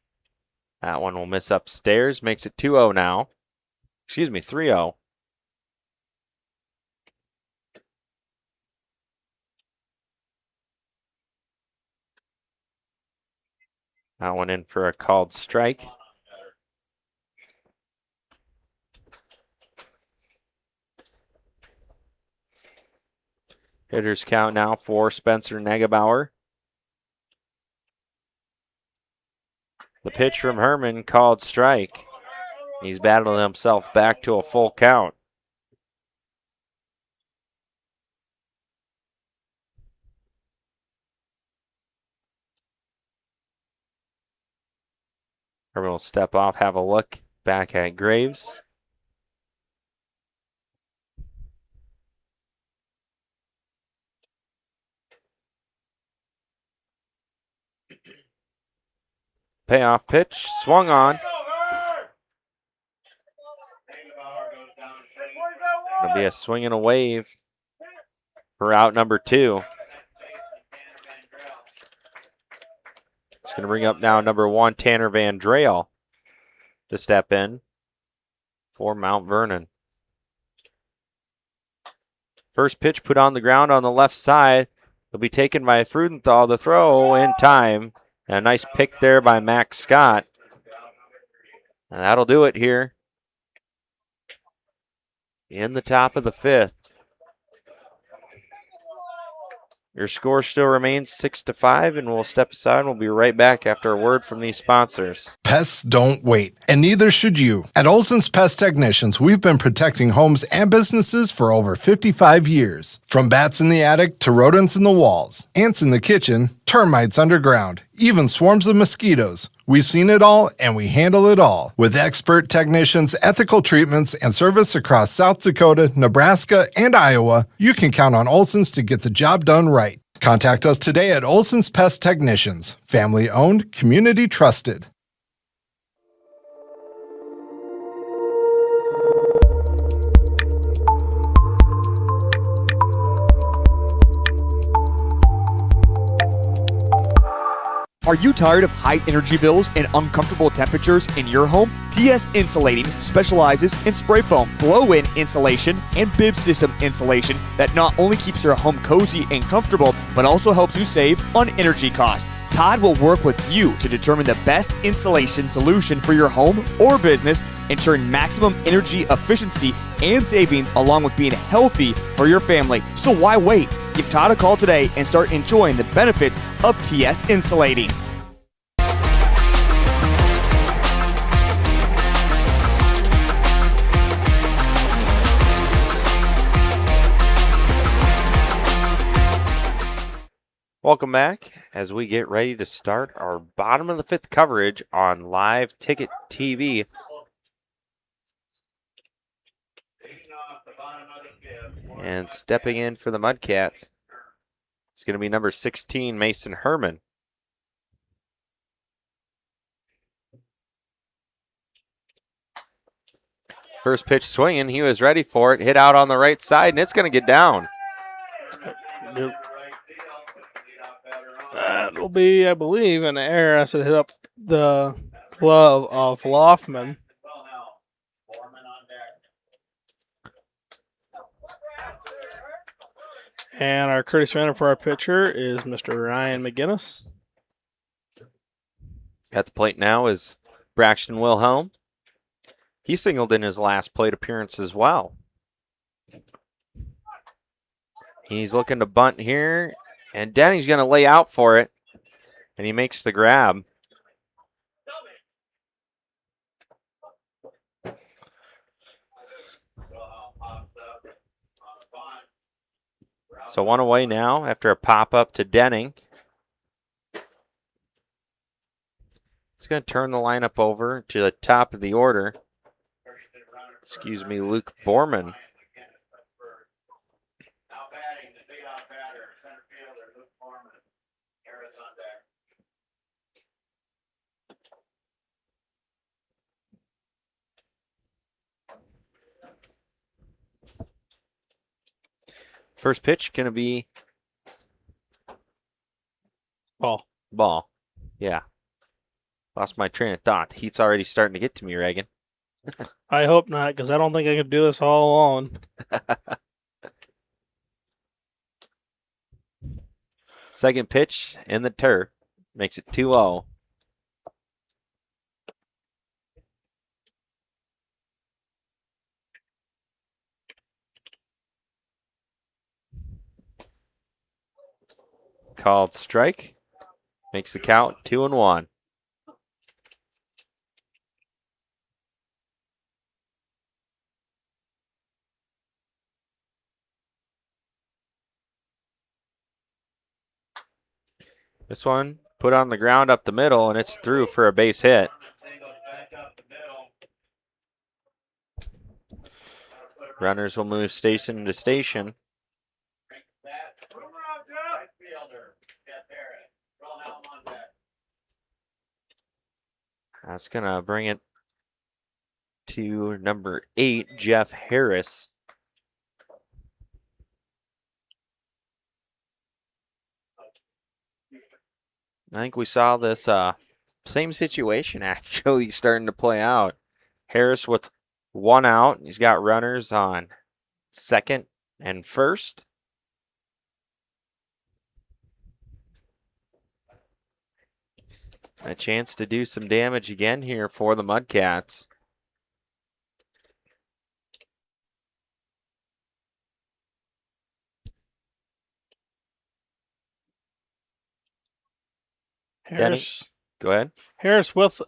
That one will miss upstairs. Makes it 2-0 now. Excuse me, 3-0. That one in for a called strike. Hitters count now for Spencer Negebauer. The pitch from Herman, called strike. He's battling himself back to a full count. Herman will step off, have a look back at Graves. Payoff pitch, swung on. It'll be a swing and a wave for out number 2. It's going to bring up now number 1, Tanner Van Drael, to step in for Mount Vernon. First pitch put on the ground on the left side. Will be taken by Frudenthal. The throw in time. And a nice pick there by Max Scott. And that'll do it here in the top of the 5th. Your score still remains 6-5, and we'll step aside and we'll be right back after a word from these sponsors. Pests don't wait, and neither should you. At Olson's Pest Technicians, we've been protecting homes and businesses for over 55 years. From bats in the attic to rodents in the walls, ants in the kitchen, termites underground, even swarms of mosquitoes. We've seen it all, and we handle it all. With expert technicians, ethical treatments, and service across South Dakota, Nebraska, and Iowa, you can count on Olson's to get the job done right. Contact us today at Olson's Pest Technicians. Family owned, community trusted. Are you tired of high energy bills and uncomfortable temperatures in your home? TS Insulating specializes in spray foam, blow-in insulation, and bib system insulation that not only keeps your home cozy and comfortable, but also helps you save on energy costs. Todd will work with you to determine the best insulation solution for your home or business, ensuring maximum energy efficiency and savings along with being healthy for your family. So why wait? Give Todd a call today and start enjoying the benefits of TS Insulating. Welcome back as we get ready to start our bottom of the fifth coverage on Live Ticket TV. And stepping in for the Mudcats, it's going to be number 16, Mason Herman. First pitch swinging, he was ready for it, hit out on the right side, and it's going to get down. That'll be, I believe, an error as it hit up the glove of Loffman. And our courtesy runner for our pitcher is Mr. Ryan McGinnis. At the plate now is Braxton Wilhelm. He singled in his last plate appearance as well. He's looking to bunt here, and Denny's going to lay out for it, and he makes the grab. So one away now after a pop-up to Denning. It's going to turn the lineup over to the top of the order. Excuse me, Luke Borman. First pitch going to be ball. Yeah. Lost my train of thought. The heat's already starting to get to me, Reagan. I hope not, because I don't think I can do this all alone. Second pitch in the turf. Makes it 2-0. Called strike. Makes the count 2-1. This one put on the ground up the middle, and it's through for a base hit. Runners will move station to station. That's going to bring it to number 8, Jeff Harris. I think we saw this same situation actually starting to play out. Harris with one out. He's got runners on second and first. A chance to do some damage again here for the Mudcats. Harris. Go ahead. Harris with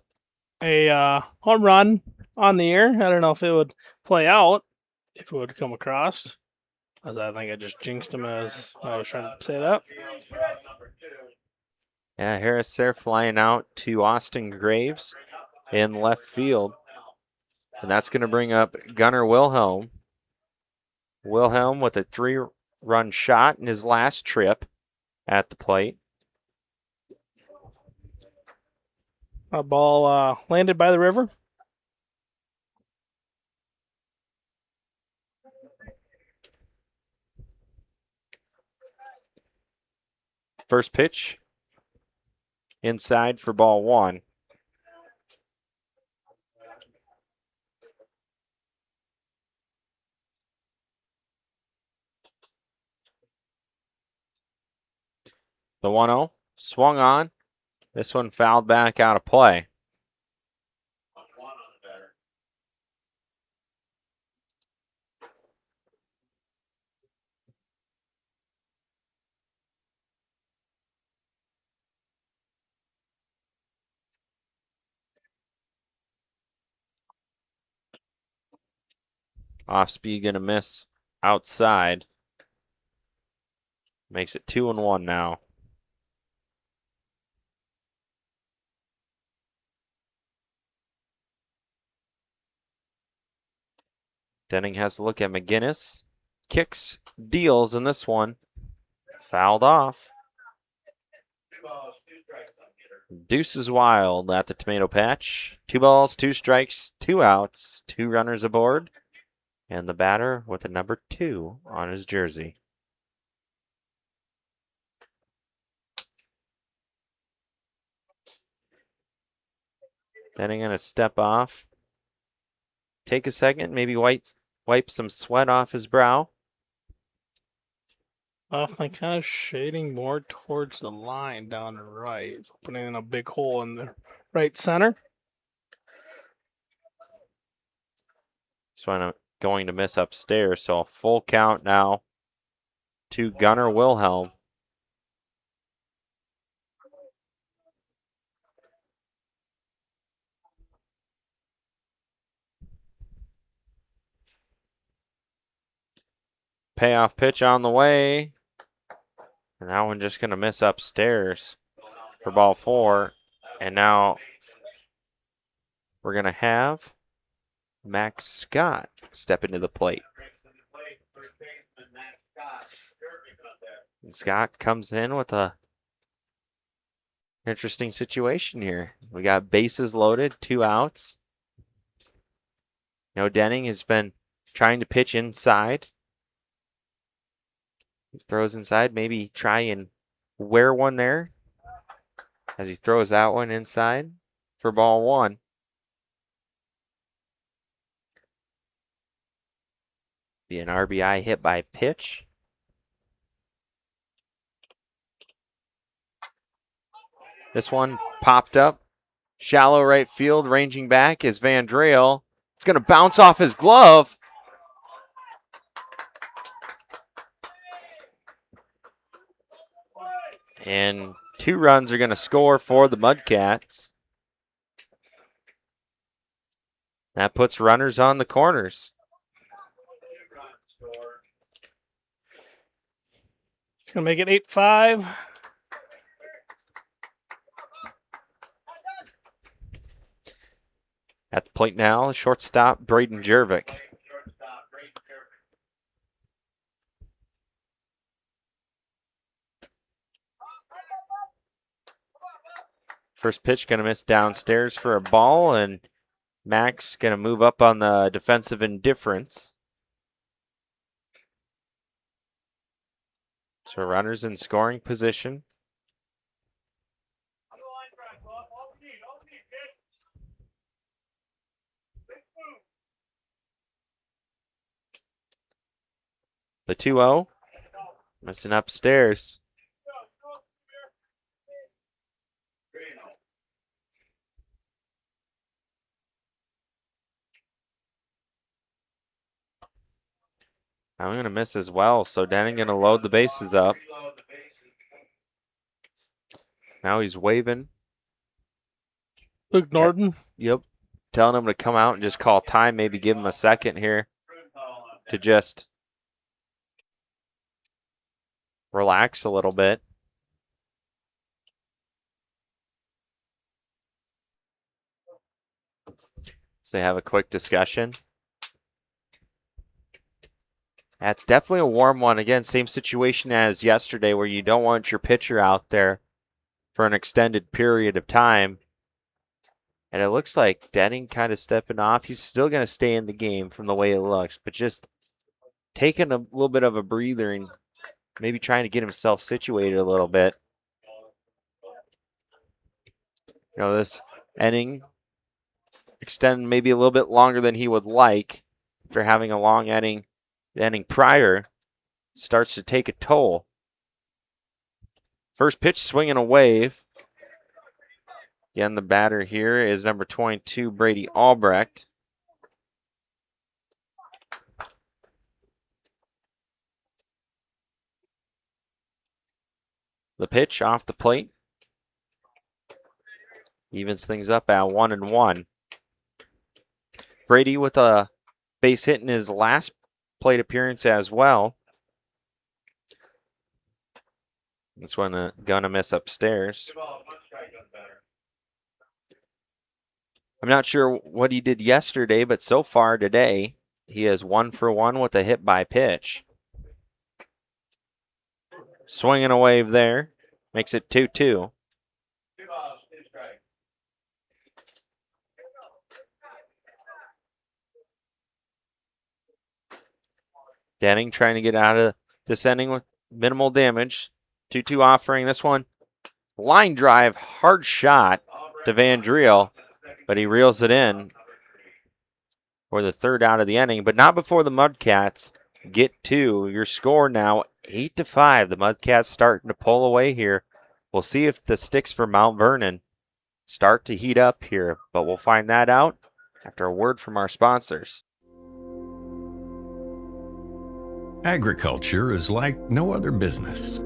a home run on the air. I don't know if it would play out, if it would come across, as I think I just jinxed him as I was trying to say that. Yeah, Harris there flying out to Austin Graves in left field. And that's going to bring up Gunnar Wilhelm. Wilhelm with a 3-run shot in his last trip at the plate. A ball landed by the river. First pitch inside for ball 1. The 1-0 swung on. This one fouled back out of play. Off speed going to miss outside. Makes it 2-1 now. Denning has to look at McGinnis. Kicks, deals in this one. Fouled off. Deuce is wild at the tomato patch. 2 balls, 2 strikes, 2 outs, 2 runners aboard. And the batter with a number 2 on his jersey. Denning going to step off. Take a second, maybe wipe some sweat off his brow. Off my kind of shading more towards the line down the right. It's opening in a big hole in the right center. This one going to miss upstairs, so a full count now to Gunnar Wilhelm. Payoff pitch on the way. And that one just going to miss upstairs for ball 4. And now we're going to have Max Scott step into the plate. And Scott comes in with a interesting situation here. We got bases loaded, 2 outs. Denning has been trying to pitch inside. He throws inside, maybe try and wear one there as he throws that one inside for ball 1. Be an RBI hit by pitch. This one popped up. Shallow right field, ranging back is Van Drale. It's going to bounce off his glove. And 2 runs are going to score for the Mudcats. That puts runners on the corners. It's going to make it 8-5. At the plate now, shortstop Braden Jervik. First pitch going to miss downstairs for a ball, and Max going to move up on the defensive indifference. So runners in scoring position. The 2-0, missing upstairs. I'm going to miss as well, so Denning going to load the bases up. Now he's waving. Luke Norton. Yep. Telling him to come out and just call time, maybe give him a second here to just relax a little bit. So they have a quick discussion. That's definitely a warm one. Again, same situation as yesterday where you don't want your pitcher out there for an extended period of time. And it looks like Denning kind of stepping off. He's still going to stay in the game from the way it looks, but just taking a little bit of a breather and maybe trying to get himself situated a little bit. You know, this inning extend maybe a little bit longer than he would like after having a long inning. The inning prior starts to take a toll. First pitch swinging a wave. Again, the batter here is number 22, Brady Albrecht. The pitch off the plate. Evens things up at 1-1. Brady with a base hit in his last plate appearance as well. This one gonna miss upstairs. I'm not sure what he did yesterday, but so far today, he is 1 for 1 with a hit by pitch. Swinging a wave there, makes it 2-2. Denning trying to get out of this inning with minimal damage. 2-2 offering this one. Line drive, hard shot to Van Driel, but he reels it in for the third out of the inning, but not before the Mudcats get two. Your score now 8-5. The Mudcats starting to pull away here. We'll see if the sticks for Mount Vernon start to heat up here, but we'll find that out after a word from our sponsors. Agriculture is like no other business,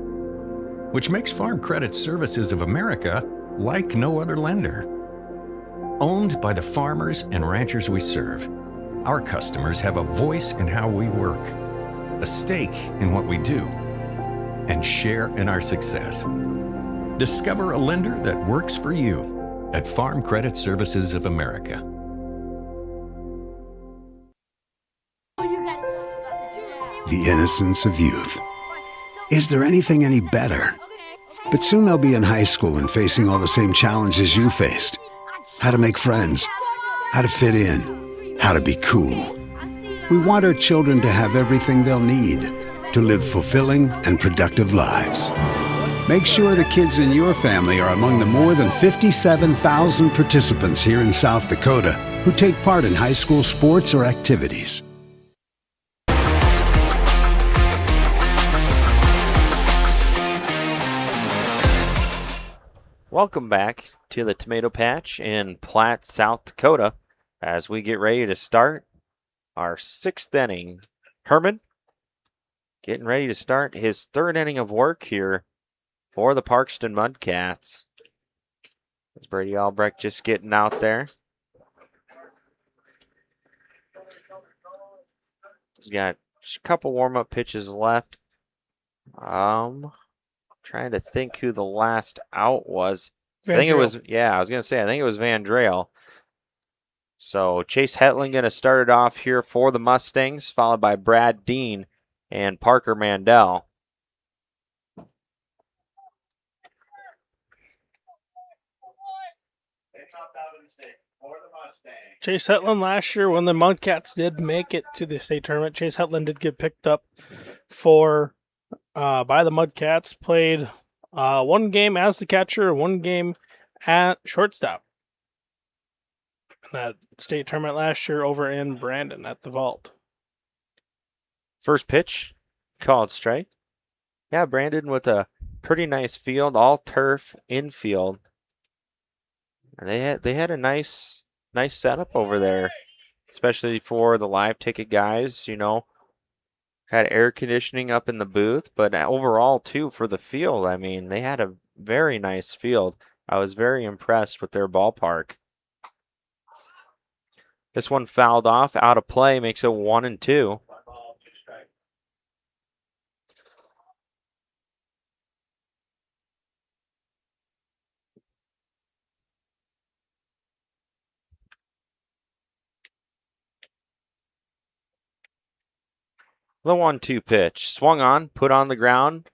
which makes Farm Credit Services of America like no other lender. Owned by the farmers and ranchers we serve, our customers have a voice in how we work, a stake in what we do, and share in our success. Discover a lender that works for you at Farm Credit Services of America. The innocence of youth. Is there anything any better? But soon they'll be in high school and facing all the same challenges you faced. How to make friends, how to fit in, how to be cool. We want our children to have everything they'll need to live fulfilling and productive lives. Make sure the kids in your family are among the more than 57,000 participants here in South Dakota who take part in high school sports or activities. Welcome back to the Tomato Patch in Platte, South Dakota, as we get ready to start our sixth inning. Herman getting ready to start his third inning of work here for the Parkston Mudcats. As Brady Albrecht just getting out there. He's got just a couple warm-up pitches left. Trying to think who the last out was. I think it was Van Driel. So Chase Hetland going to start it off here for the Mustangs, followed by Brad Dean and Parker Mandel. Chase Hetland last year, when the Mudcats did make it to the state tournament, Chase Hetland did get picked up for by the Mudcats. Played one game as the catcher, one game at shortstop. That state tournament last year over in Brandon at the Vault. First pitch, called strike. Yeah, Brandon with a pretty nice field, all turf infield. And they had a nice setup over there, especially for the live ticket guys, you know. Had air conditioning up in the booth, but overall too for the field, I mean, they had a very nice field. I was very impressed with their ballpark. This one fouled off, out of play, makes it 1-2. The 1-2 pitch. Swung on, put on the ground.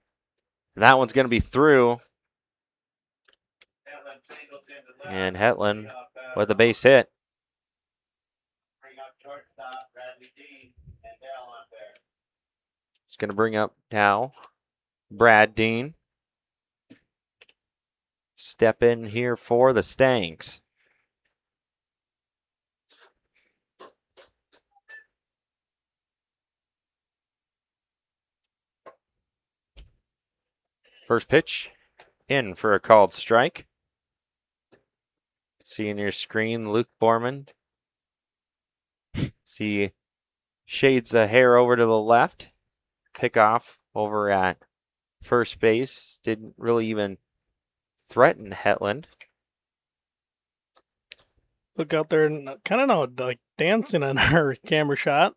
That one's going to be through. And Hetland with a base hit. It's going to bring up now Brad Dean. Step in here for the Stangs. First pitch in for a called strike. See in your screen, Luke Borman. See shades a hair over to the left. Pick off over at first base. Didn't really even threaten Hetland. Look out there and kind of know like dancing on our camera shot.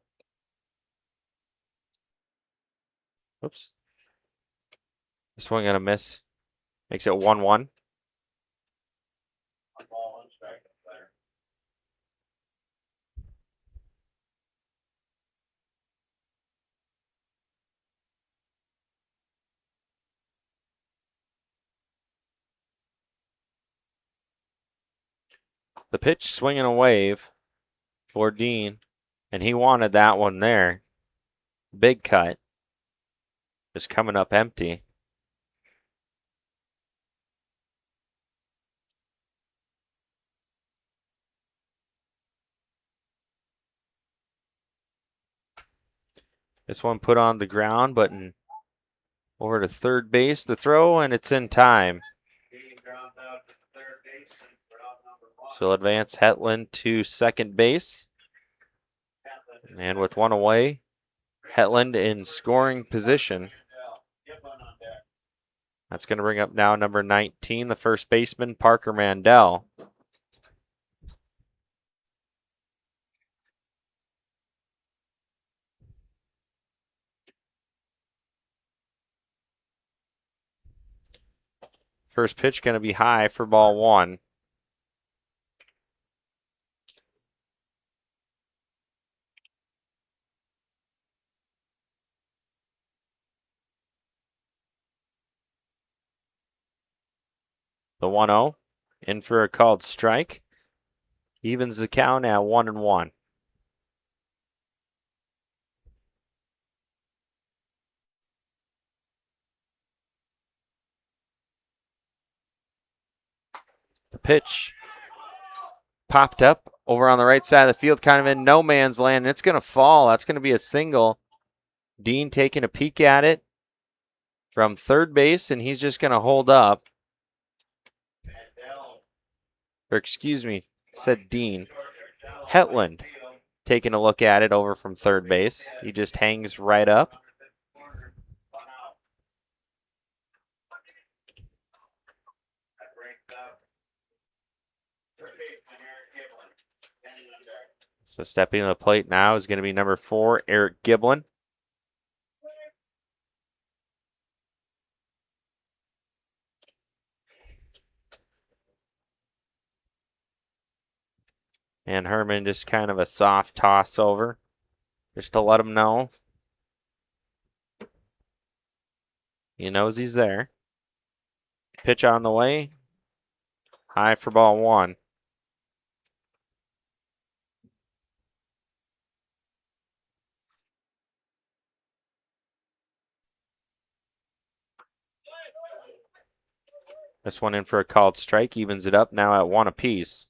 Oops. This one gonna miss. Makes it 1-1. The pitch swinging a wave for Dean, and he wanted that one there. Big cut. Just coming up empty. This one put on the ground, but over to third base, the throw, and it's in time. So advance Hetland to second base. And with one away, Hetland in scoring position. That's going to bring up now number 19, the first baseman, Parker Mandel. First pitch going to be high for ball one. The 1-0 in for a called strike. Evens the count at 1-1. The pitch popped up over on the right side of the field, kind of in no man's land, and it's going to fall. That's going to be a single. Dean taking a peek at it from third base, and he's just going to hold up. Or excuse me, said Dean. Hetland taking a look at it over from third base. He just hangs right up. So stepping to the plate now is going to be number 4, Eric Giblin. And Herman just kind of a soft toss over, just to let him know he knows he's there. Pitch on the way, high for ball one. This one in for a called strike, evens it up now at 1 apiece.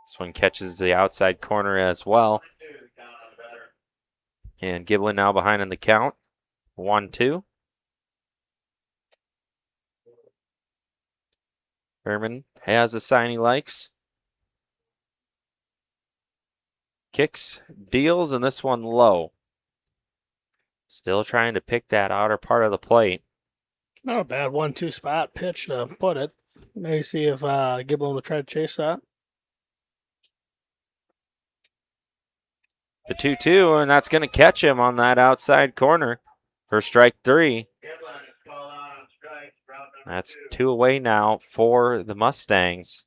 This one catches the outside corner as well. And Giblin now behind in the count. 1-2. Herman has a sign he likes. Kicks, deals, and this one low. Still trying to pick that outer part of the plate. Not a bad 1-2 spot pitch to put it. Maybe see if Giblin will try to chase that. The 2-2, and that's going to catch him on that outside corner for strike 3. That's 2 away now for the Mustangs.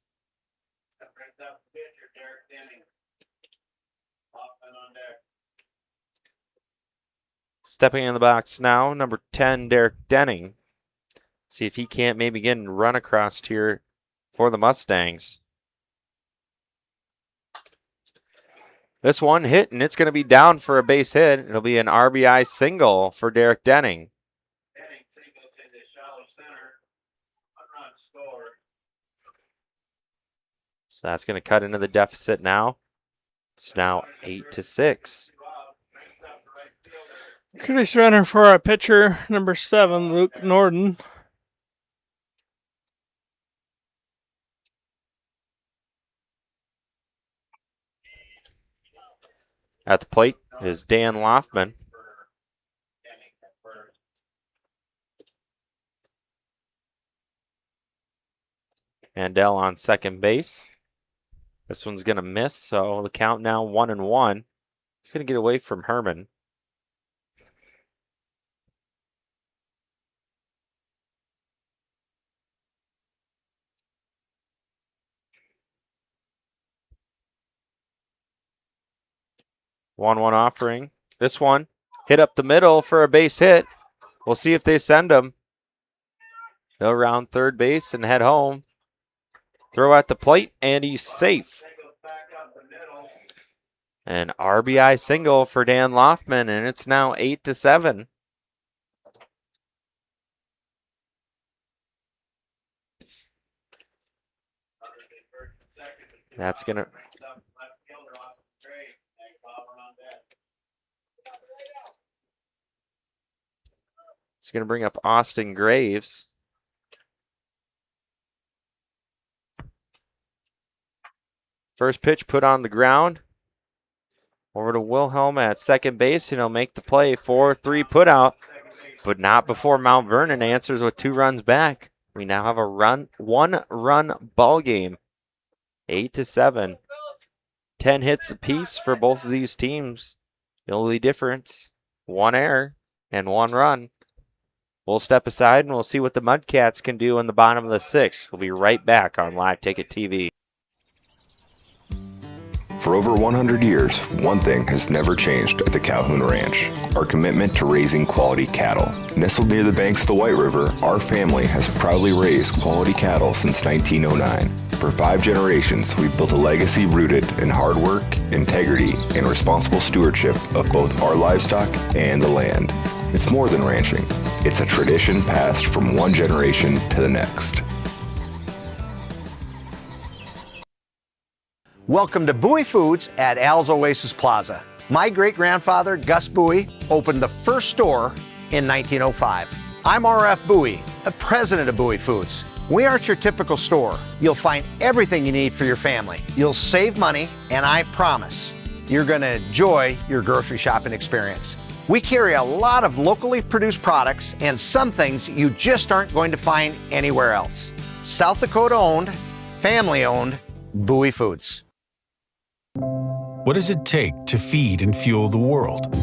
Stepping in the box now, number 10, Derek Denning. See if he can't maybe get a run across here for the Mustangs. This one hit, and it's going to be down for a base hit. It'll be an RBI single for Derek Denning. So that's going to cut into the deficit now. It's now 8-6. Crease runner for our pitcher, number 7, Luke Norden. At the plate is Dan Loftman. Mandel on second base. This one's going to miss, so the count now 1-1. He's going to get away from Herman. One offering. This one hit up the middle for a base hit. We'll see if they send him. Go around third base and head home. Throw at the plate, and he's safe. An RBI single for Dan Loftman, and it's now 8-7. That's going to... It's going to bring up Austin Graves. First pitch put on the ground. Over to Wilhelm at second base, and he'll make the play. 4-3 put out, but not before Mount Vernon answers with 2 runs back. We now have a 1-run ball game. 8-7. 10 hits apiece for both of these teams. The only difference, 1 error and 1 run. We'll step aside and we'll see what the Mudcats can do in the bottom of the 6th. We'll be right back on Live Ticket TV. For over 100 years, one thing has never changed at the Calhoun Ranch: our commitment to raising quality cattle. Nestled near the banks of the White River, our family has proudly raised quality cattle since 1909. For 5 generations, we've built a legacy rooted in hard work, integrity, and responsible stewardship of both our livestock and the land. It's more than ranching. It's a tradition passed from one generation to the next. Welcome to Bowie Foods at Al's Oasis Plaza. My great-grandfather, Gus Bowie, opened the first store in 1905. I'm R.F. Bowie, the president of Bowie Foods. We aren't your typical store. You'll find everything you need for your family. You'll save money, and I promise you're going to enjoy your grocery shopping experience. We carry a lot of locally produced products and some things you just aren't going to find anywhere else. South Dakota owned, family owned, Bowie Foods. What does it take to feed and fuel the world?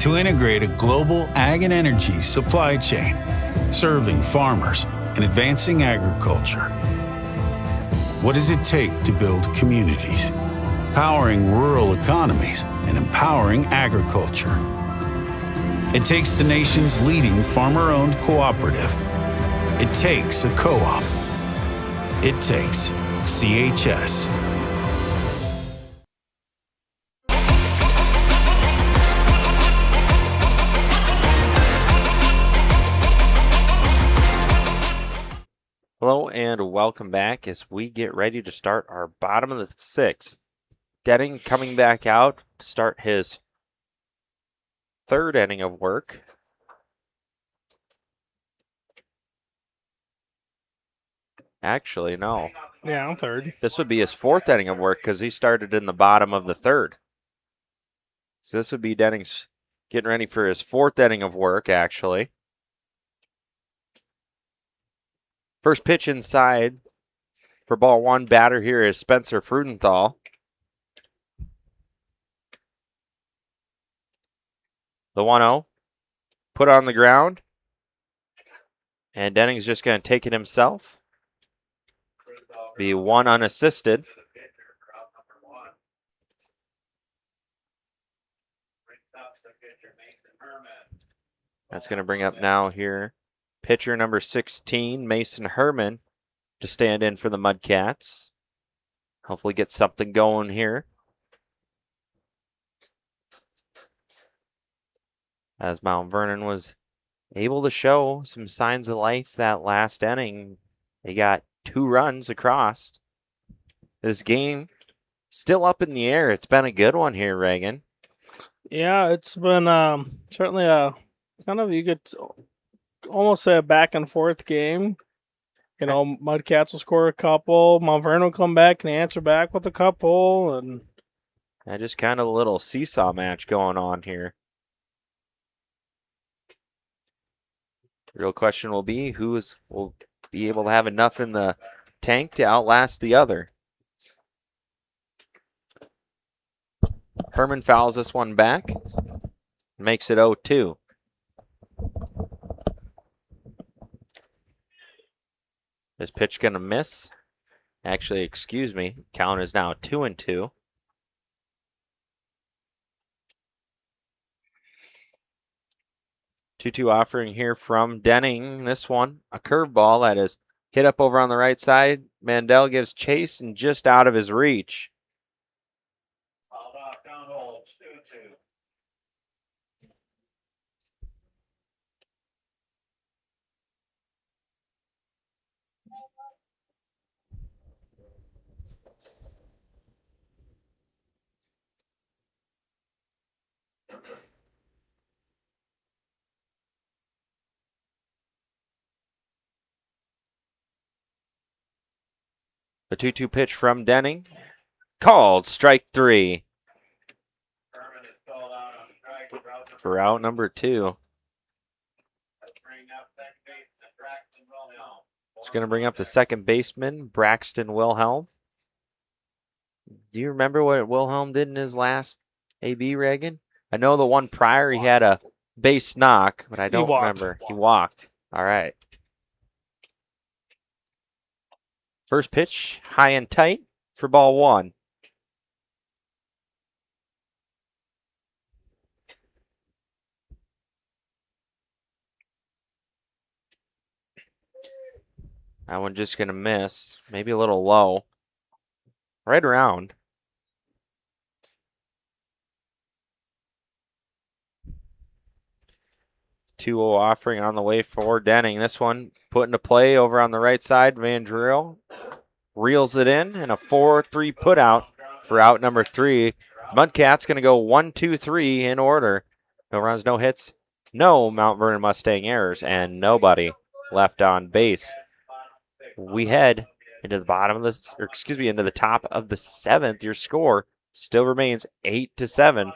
To integrate a global ag and energy supply chain, serving farmers and advancing agriculture. What does it take to build communities, powering rural economies and empowering agriculture? It takes the nation's leading farmer-owned cooperative. It takes a co-op. It takes CHS. Hello and welcome back as we get ready to start our bottom of the 6th. Denning coming back out to start his 3rd inning of work. Actually, no. Yeah, I'm 3rd. This would be his 4th inning of work because he started in the bottom of the 3rd. So this would be Denning's getting ready for his 4th inning of work, actually. First pitch inside for ball 1. Batter here is Spencer Frudenthal. The 1-0. Put on the ground. And Denning's just going to take it himself. Be 1 unassisted. That's going to bring up now here pitcher number 16, Mason Herman, to stand in for the Mudcats. Hopefully get something going here. As Mount Vernon was able to show some signs of life that last inning. They got 2 runs across. This game still up in the air. It's been a good one here, Reagan. Yeah, it's been certainly a kind of, you could almost say, a back and forth game. You know, Mudcats will score a couple. Mount Vernon will come back and answer back with a couple. And just kind of a little seesaw match going on here. The real question will be who will be able to have enough in the tank to outlast the other. Herman fouls this one back. Makes it 0-2. This pitch going to miss. Actually, excuse me. Count is now 2-2. Two offering here from Denning. This one, a curveball that is hit up over on the right side. Mandel gives chase and just out of his reach. The 2-2 pitch from Denning. Called strike 3. For out number 2. It's going to bring up the second baseman, Braxton Wilhelm. Do you remember what Wilhelm did in his last AB, Reagan? I know the one prior he had a base knock, but I don't remember. He walked. All right. First pitch, high and tight for ball 1. That one just going to miss. Maybe a little low. Right around. 2-0 offering on the way for Denning. This one put into play over on the right side. Van Driel reels it in, and a 4-3 put out for out number 3. Mudcats going to go 1-2-3 in order. No runs, no hits, no Mount Vernon Mustang errors, and nobody left on base. We head into the bottom of this, or excuse me, into the top of the 7th. Your score still remains 8-7.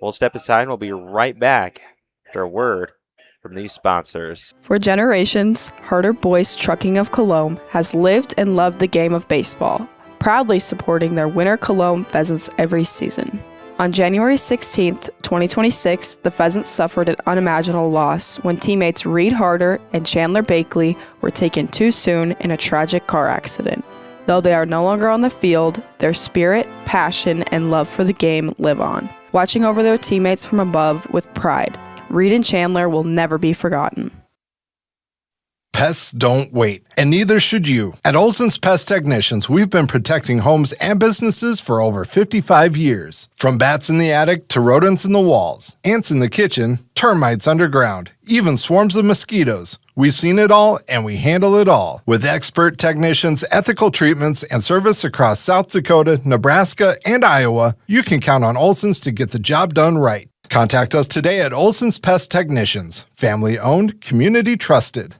We'll step aside and we'll be right back after a word from these sponsors. For generations, Harder Boys Trucking of Cologne has lived and loved the game of baseball, proudly supporting their winter Cologne Pheasants every season. On January 16, 2026, the Pheasants suffered an unimaginable loss when teammates Reed Harder and Chandler Bakley were taken too soon in a tragic car accident. Though they are no longer on the field, their spirit, passion, and love for the game live on, watching over their teammates from above with pride. Reed and Chandler will never be forgotten. Pests don't wait, and neither should you. At Olson's Pest Technicians, we've been protecting homes and businesses for over 55 years. From bats in the attic to rodents in the walls, ants in the kitchen, termites underground, even swarms of mosquitoes. We've seen it all, and we handle it all. With expert technicians, ethical treatments, and service across South Dakota, Nebraska, and Iowa, you can count on Olson's to get the job done right. Contact us today at Olson's Pest Technicians. Family owned, community trusted.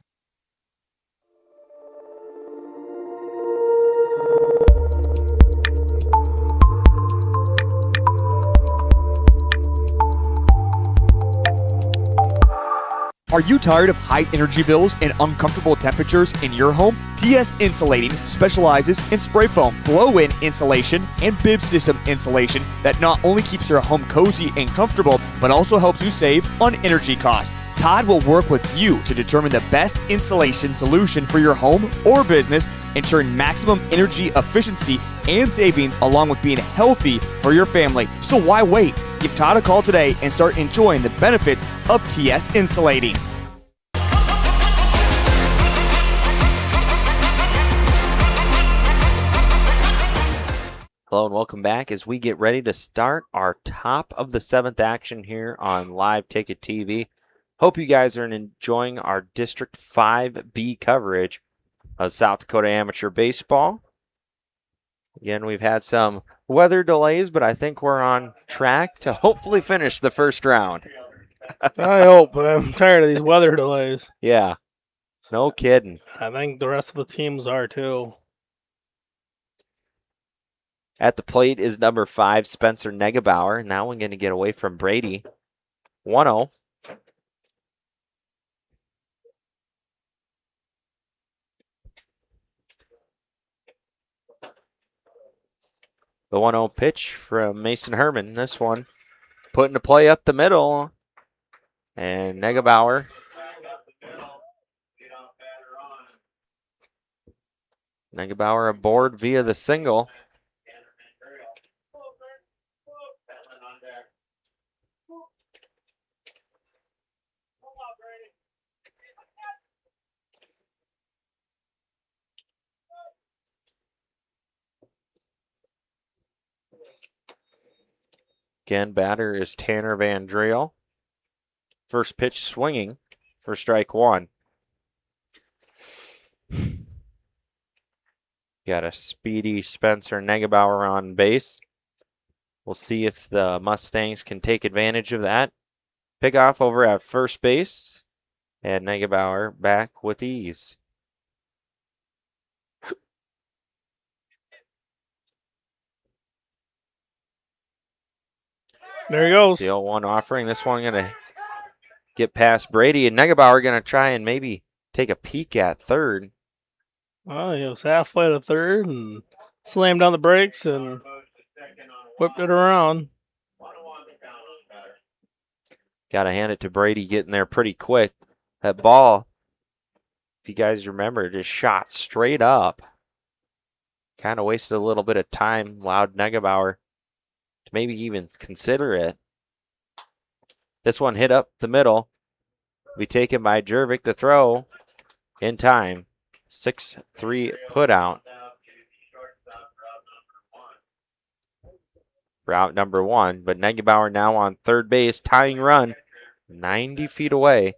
Are you tired of high energy bills and uncomfortable temperatures in your home? TS Insulating specializes in spray foam, blow-in insulation, and bib system insulation that not only keeps your home cozy and comfortable, but also helps you save on energy costs. Todd will work with you to determine the best insulation solution for your home or business, ensuring maximum energy efficiency and savings along with being healthy for your family. So why wait? Give Todd a call today and start enjoying the benefits of TS Insulating. Hello and welcome back as we get ready to start our top of the seventh action here on Live Ticket TV. Hope you guys are enjoying our District 5B coverage of South Dakota Amateur Baseball. Again, we've had some weather delays, but I think we're on track to hopefully finish the first round. I hope, but I'm tired of these weather delays. Yeah, no kidding. I think the rest of the teams are too. At the plate is number 5, Spencer Negebauer. Now we're going to get away from Brady. 1-0. The 1-0 pitch from Mason Herman. This one put into play up the middle. And Negebauer aboard via the single. Again, batter is Tanner Van Driel. First pitch swinging for strike 1. Got a speedy Spencer Negebauer on base. We'll see if the Mustangs can take advantage of that. Pick off over at first base. And Negebauer back with ease. There he goes. The 0-1 offering. This one going to get past Brady. And Negebauer going to try and maybe take a peek at third. Well, he was halfway to third and slammed down the brakes and whipped it around. Got to hand it to Brady getting there pretty quick. That ball, if you guys remember, just shot straight up. Kind of wasted a little bit of time, allowed Negebauer to maybe even consider it. This one hit up the middle. Be taken by Jervik. The throw in time. 6-3 put out. Route number 1, but Negebauer now on third base, tying run 90 feet away.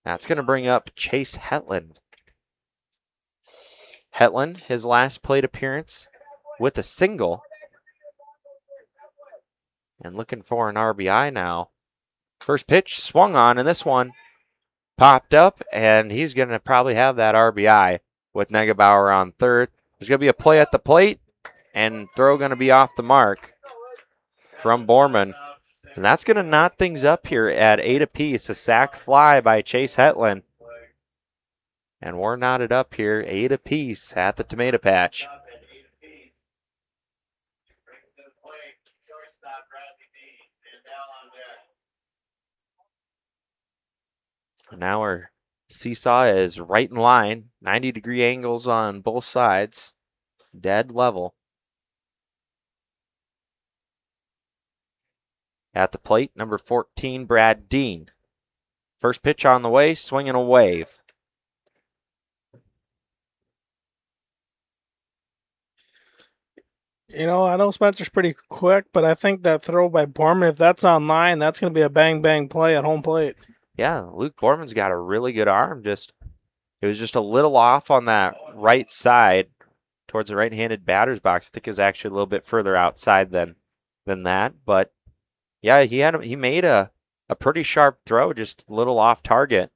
That's going to bring up Chase Hetland. Hetland, his last plate appearance with a single. And looking for an RBI now. First pitch swung on, and this one popped up, and he's going to probably have that RBI with Negebauer on third. There's going to be a play at the plate, and throw going to be off the mark from Borman. And that's going to knot things up here at 8 apiece. A sac fly by Chase Hetland. And we're knotted up here 8 apiece at the tomato patch. Now our seesaw is right in line. 90-degree angles on both sides. Dead level. At the plate, number 14, Brad Dean. First pitch on the way, swinging a wave. You know, I know Spencer's pretty quick, but I think that throw by Borman, if that's on line, that's going to be a bang-bang play at home plate. Yeah, Luke Borman's got a really good arm. It was just a little off on that right side towards the right-handed batter's box. I think it was actually a little bit further outside than that, but yeah, he made a pretty sharp throw, just a little off target.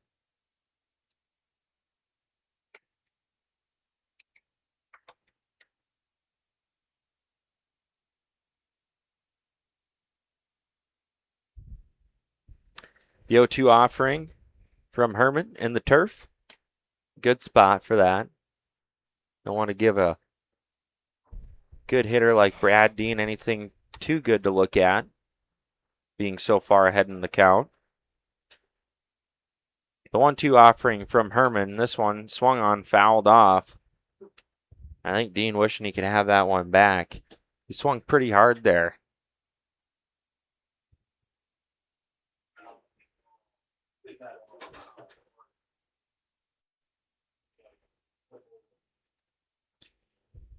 The 0-2 offering from Herman in the turf. Good spot for that. Don't want to give a good hitter like Brad Dean anything too good to look at, being so far ahead in the count. The 1-2 offering from Herman. This one swung on, fouled off. I think Dean wishing he could have that one back. He swung pretty hard there.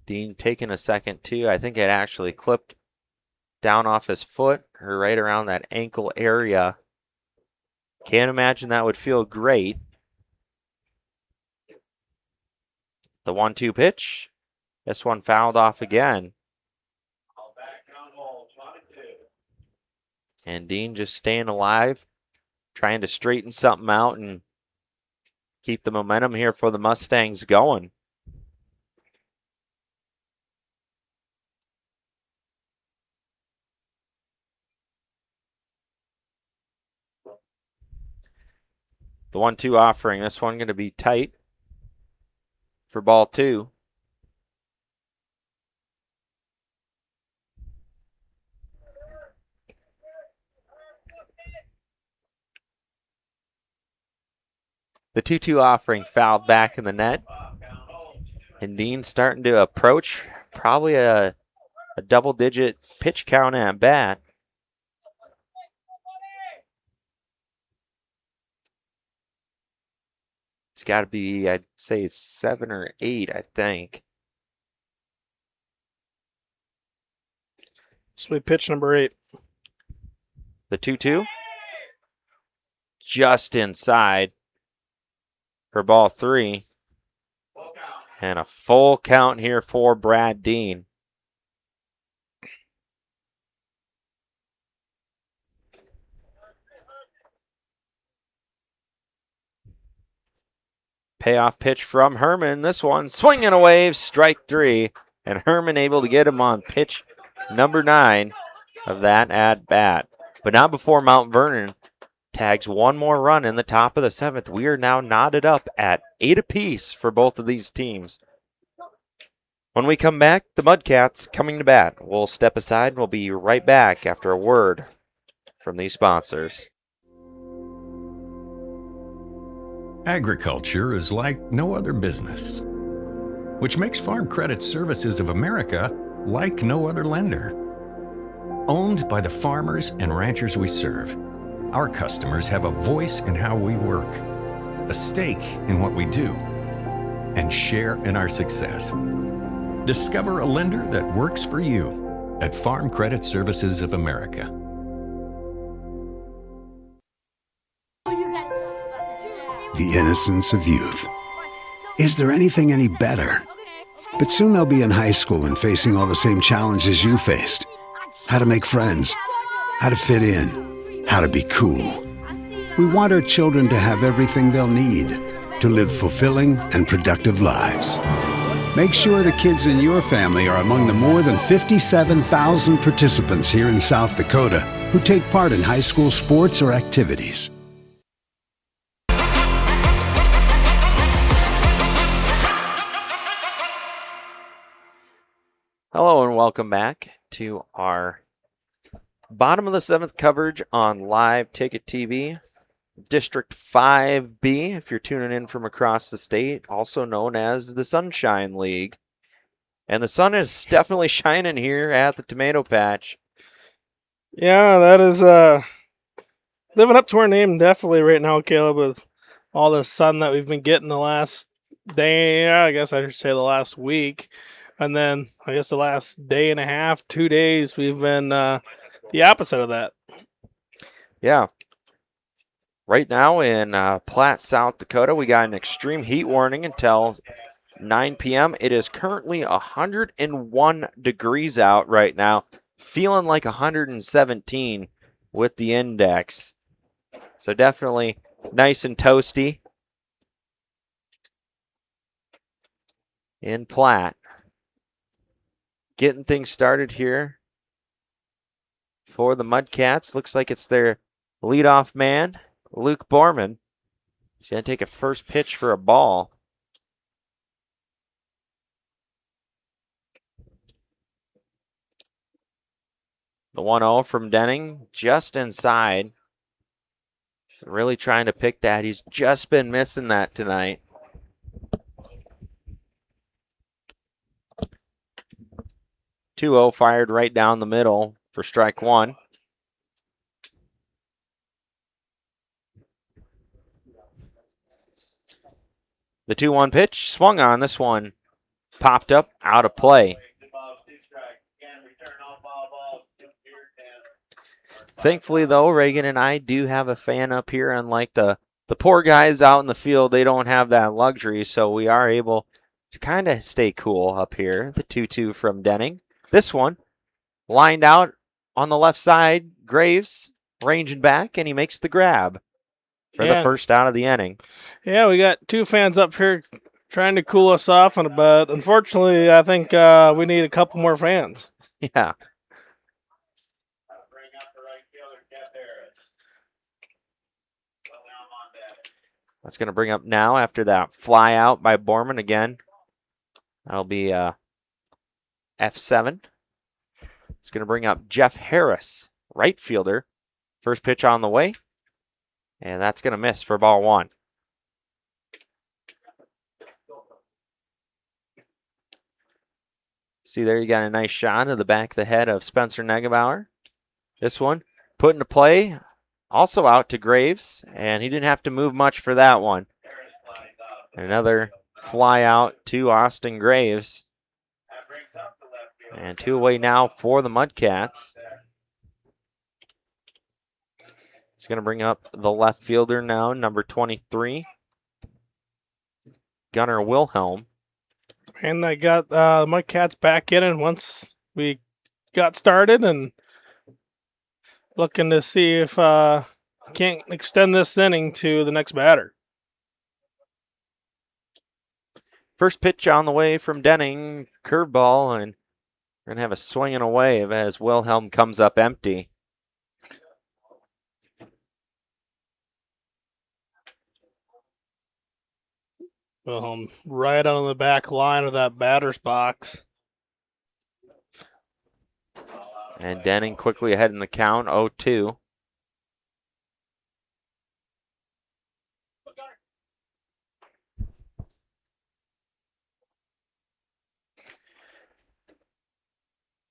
Dean taking a second too. I think it actually clipped down off his foot or right around that ankle area. Can't imagine that would feel great. The 1-2 pitch. This one fouled off again. And Dean just staying alive, trying to straighten something out and keep the momentum here for the Mustangs going. The 1-2 offering. This one going to be tight for ball 2. The 2-2 offering fouled back in the net. And Dean starting to approach probably a double-digit pitch count at bat. It's got to be, I'd say, 7 or 8, I think. This will be pitch number 8. The 2-2. Just inside for ball 3. And a full count here for Brad Dean. Payoff pitch from Herman. This one swinging away, strike 3. And Herman able to get him on pitch number 9 of that at bat. But not before Mount Vernon tags one more run in the top of the 7th. We are now knotted up at 8 apiece for both of these teams. When we come back, the Mudcats coming to bat. We'll step aside and we'll be right back after a word from these sponsors. Agriculture is like no other business, which makes Farm Credit Services of America like no other lender. Owned by the farmers and ranchers we serve, our customers have a voice in how we work, a stake in what we do, and share in our success. Discover a lender that works for you at Farm Credit Services of America. The innocence of youth. Is there anything any better? But soon they'll be in high school and facing all the same challenges you faced. How to make friends, how to fit in, how to be cool. We want our children to have everything they'll need to live fulfilling and productive lives. Make sure the kids in your family are among the more than 57,000 participants here in South Dakota who take part in high school sports or activities. Hello and welcome back to our bottom of the 7th coverage on Live Ticket TV. District 5B, if you're tuning in from across the state, also known as the Sunshine League. And the sun is definitely shining here at the tomato patch. Yeah, that is living up to our name definitely right now, Caleb, with all the sun that we've been getting the last day, I guess I should say the last week. And then I guess the last day and a half, 2 days, we've been the opposite of that. Yeah. Right now in Platte, South Dakota, we got an extreme heat warning until 9 p.m. It is currently 101 degrees out right now, feeling like 117 with the index. So definitely nice and toasty in Platte. Getting things started here for the Mudcats. Looks like it's their leadoff man, Luke Borman. He's going to take a first pitch for a ball. The 1-0 from Denning, just inside. He's really trying to pick that. He's just been missing that tonight. .2-0 fired right down the middle for strike one. The 2-1 pitch swung on. This one popped up out of play. Thankfully, though, Reagan and I do have a fan up here. Unlike the poor guys out in the field, they don't have that luxury, so we are able to kind of stay cool up here. The 2-2 from Denning. This one lined out on the left side. Graves ranging back, and he makes the grab for the first out of the inning. Yeah, we got two fans up here trying to cool us off, but unfortunately, I think we need a couple more fans. Yeah. That's going to bring up now after that fly out by Borman again. That'll be F7. It's going to bring up Jeff Harris, right fielder. First pitch on the way. And that's going to miss for ball one. See there, you got a nice shot of the back of the head of Spencer Negebauer. This one put into play. Also out to Graves, and he didn't have to move much for that one. Another fly out to Austin Graves. And two away now for the Mudcats. He's going to bring up the left fielder now, number 23, Gunnar Wilhelm. And they got Mudcats back in, and once we got started, and looking to see if can't extend this inning to the next batter. First pitch on the way from Denning, curveball, and we're going to have a swing and a wave as Wilhelm comes up empty. Wilhelm right on the back line of that batter's box. And Denning quickly ahead in the count, 0-2.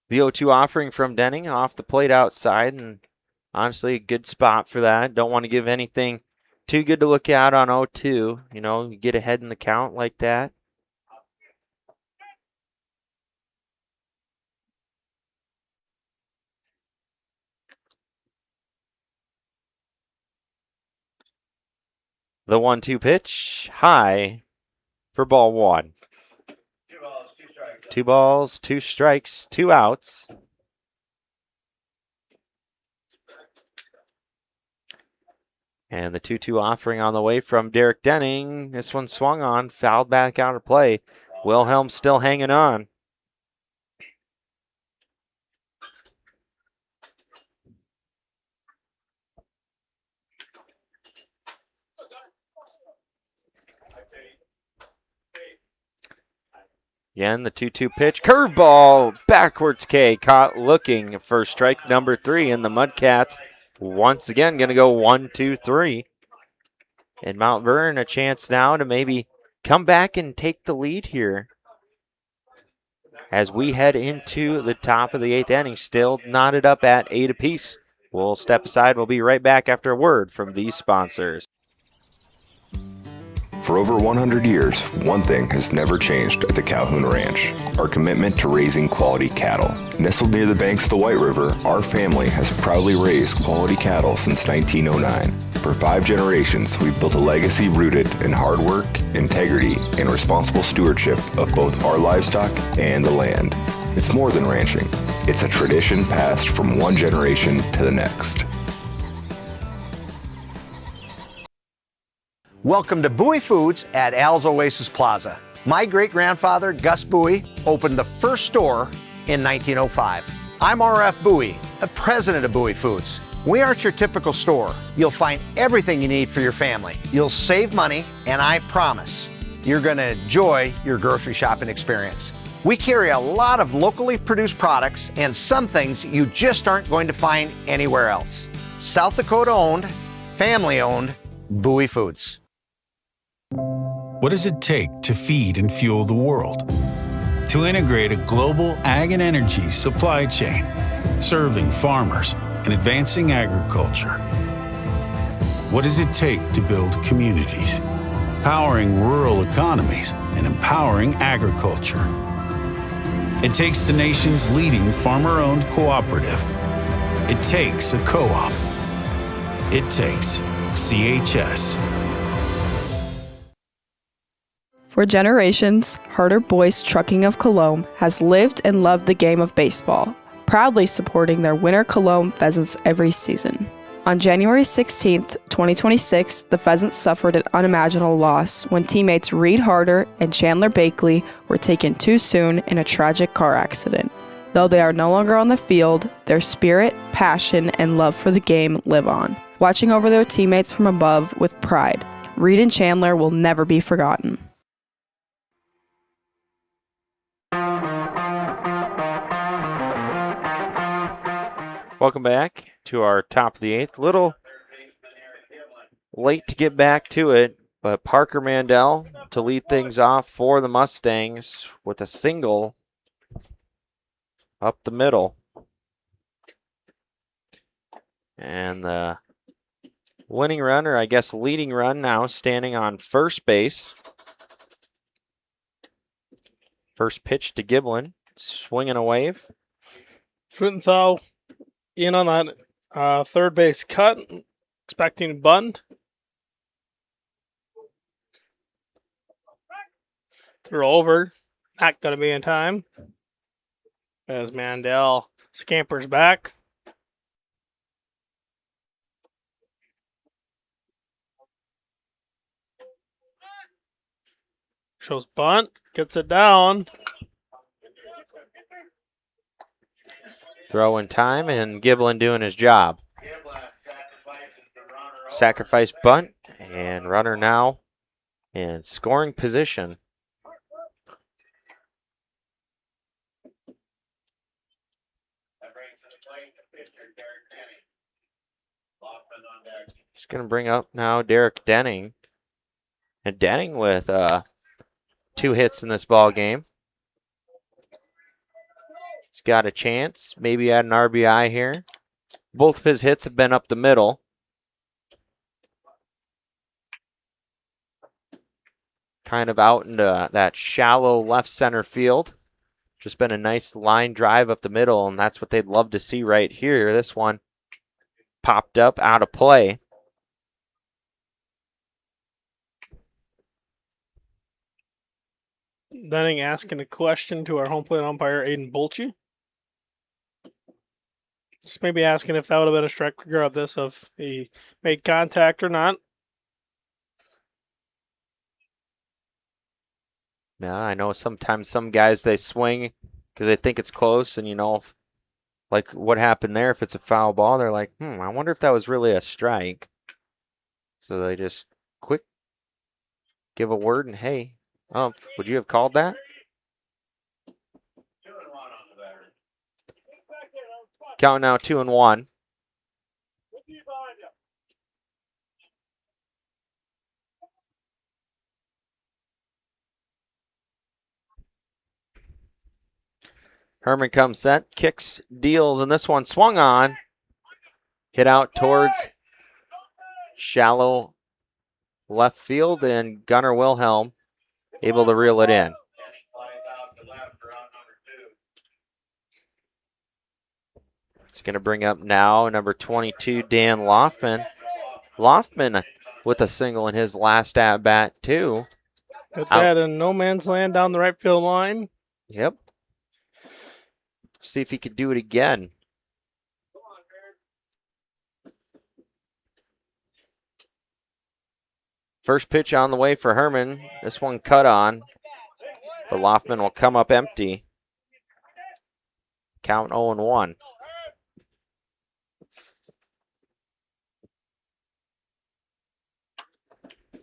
The 0-2 offering from Denning off the plate outside, and honestly, a good spot for that. Don't want to give anything too good to look at on 0-2. You know, you get ahead in the count like that. The 1-2 pitch, high for ball one. 2 balls, 2 strikes, 2 outs. And the 2-2 offering on the way from Derek Denning. This one swung on, fouled back out of play. Wilhelm still hanging on. Again, the 2-2 pitch. Curveball, backwards K, caught looking for strike number 3, and the Mudcats once again going to go 1-2-3. And Mount Vernon a chance now to maybe come back and take the lead here as we head into the top of the 8th inning, still knotted up at 8 apiece. We'll step aside. We'll be right back after a word from these sponsors. For over 100 years, one thing has never changed at the Calhoun Ranch: our commitment to raising quality cattle. Nestled near the banks of the White River, our family has proudly raised quality cattle since 1909. For 5 generations, we've built a legacy rooted in hard work, integrity, and responsible stewardship of both our livestock and the land. It's more than ranching. It's a tradition passed from one generation to the next. Welcome to Bowie Foods at Al's Oasis Plaza. My great-grandfather, Gus Bowie, opened the first store in 1905. I'm R.F. Bowie, the president of Bowie Foods. We aren't your typical store. You'll find everything you need for your family. You'll save money, and I promise you're going to enjoy your grocery shopping experience. We carry a lot of locally produced products and some things you just aren't going to find anywhere else. South Dakota owned, family owned, Bowie Foods. What does it take to feed and fuel the world? To integrate a global ag and energy supply chain, serving farmers and advancing agriculture. What does it take to build communities, powering rural economies and empowering agriculture? It takes the nation's leading farmer-owned cooperative. It takes a co-op. It takes CHS. For generations, Harder Boys Trucking of Cologne has lived and loved the game of baseball, proudly supporting their winter Cologne Pheasants every season. On January 16, 2026, the Pheasants suffered an unimaginable loss when teammates Reed Harder and Chandler Bakley were taken too soon in a tragic car accident. Though they are no longer on the field, their spirit, passion, and love for the game live on, watching over their teammates from above with pride. Reed and Chandler will never be forgotten. Welcome back to our top of the eighth. Little late to get back to it, but Parker Mandel to lead things off for the Mustangs with a single up the middle. And the winning run, or I guess leading run now, standing on first base. First pitch to Giblin, swinging a wave. Frutenthal in on that third base cut, expecting bunt. Throw over, not going to be in time. As Mandel scampers back. Shows bunt, gets it down. Throw in time, and Giblin doing his job. Sacrifice bunt, and runner now in scoring position. He's going to bring up now Derek Denning. And Denning with 2 hits in this ball game. He's got a chance, maybe at an RBI here. Both of his hits have been up the middle. Kind of out into that shallow left center field. Just been a nice line drive up the middle, and that's what they'd love to see right here. This one popped up out of play. Denning asking a question to our home plate umpire, Aiden Bolche. Just maybe asking if that would have been a strike regardless of he made contact or not. Yeah, I know sometimes some guys, they swing because they think it's close, and if, like what happened there, if it's a foul ball, they're like, I wonder if that was really a strike. So they just quick give a word and, hey, would you have called that? Count now 2-1. Herman comes set, kicks, deals, and this one swung on. Hit out towards shallow left field, and Gunnar Wilhelm able to reel it in. It's going to bring up now number 22, Dan Loftman. Loftman with a single in his last at-bat, too. Put that in no man's land down the right field line. Yep. See if he could do it again. First pitch on the way for Herman. This one cut on. But Loftman will come up empty. Count 0-1.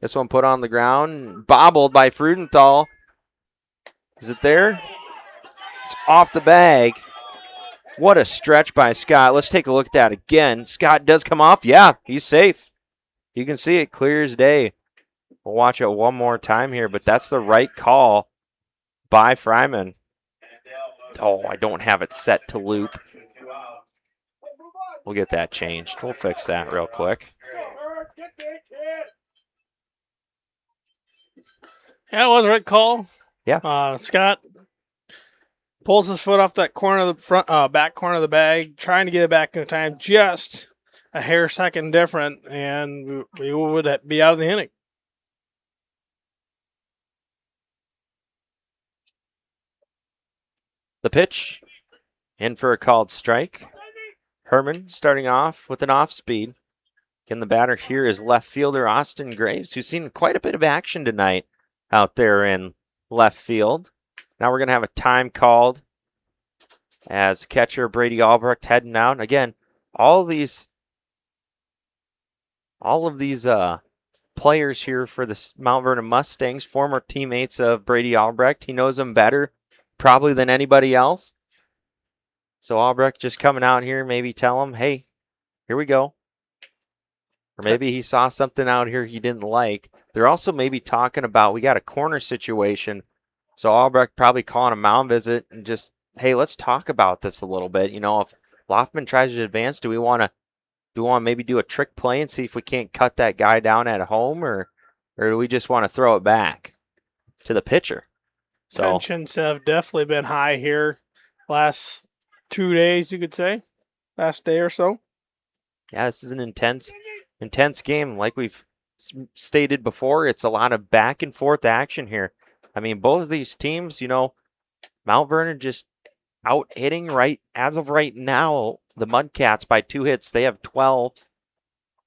This one put on the ground, bobbled by Freudenthal. Is it there? It's off the bag. What a stretch by Scott. Let's take a look at that again. Scott does come off. Yeah, he's safe. You can see it clear as day. We'll watch it one more time here, but that's the right call by Fryman. Oh, I don't have it set to loop. We'll get that changed. We'll fix that real quick. Yeah, it was a right call. Yeah. Scott pulls his foot off that corner of the front, back corner of the bag, trying to get it back in time, just a hair second different, and we would be out of the inning. The pitch, in for a called strike. Herman starting off with an off speed. Again, the batter here is left fielder Austin Graves, who's seen quite a bit of action tonight out there in left field. Now we're going to have a time called as catcher Brady Albrecht heading out. Again, all of these players here for the Mount Vernon Mustangs, former teammates of Brady Albrecht. He knows them better probably than anybody else. So Albrecht just coming out here, maybe tell him, hey, here we go. Or maybe he saw something out here he didn't like. They're also maybe talking about, we got a corner situation. So Albrecht probably calling a mound visit and just, hey, let's talk about this a little bit. You know, if Loftman tries to advance, do we want to maybe do a trick play and see if we can't cut that guy down at home, or do we just want to throw it back to the pitcher? So Tensions have definitely been high here last 2 days, you could say, last day or so. Yeah, this is an intense game. Like we've stated before, it's a lot of back and forth action here. I mean, both of these teams, you know, Mount Vernon just out hitting as of right now, the Mudcats by 2 hits. They have 12.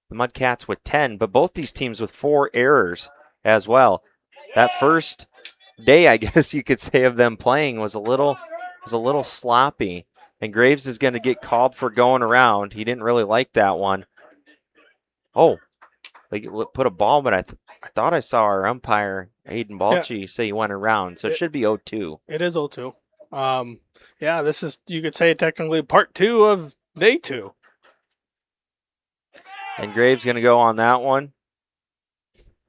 The Mudcats with 10, but both these teams with 4 errors as well. That first day, I guess you could say, of them playing was a little sloppy. And Graves is going to get called for going around. He didn't really like that one. Oh, they put a ball, but I thought I saw our umpire, Aiden Balchi, say he went around. So it should be 0-2. It is 0-2. Yeah, this is, you could say, technically part 2 of day 2. And Graves going to go on that one.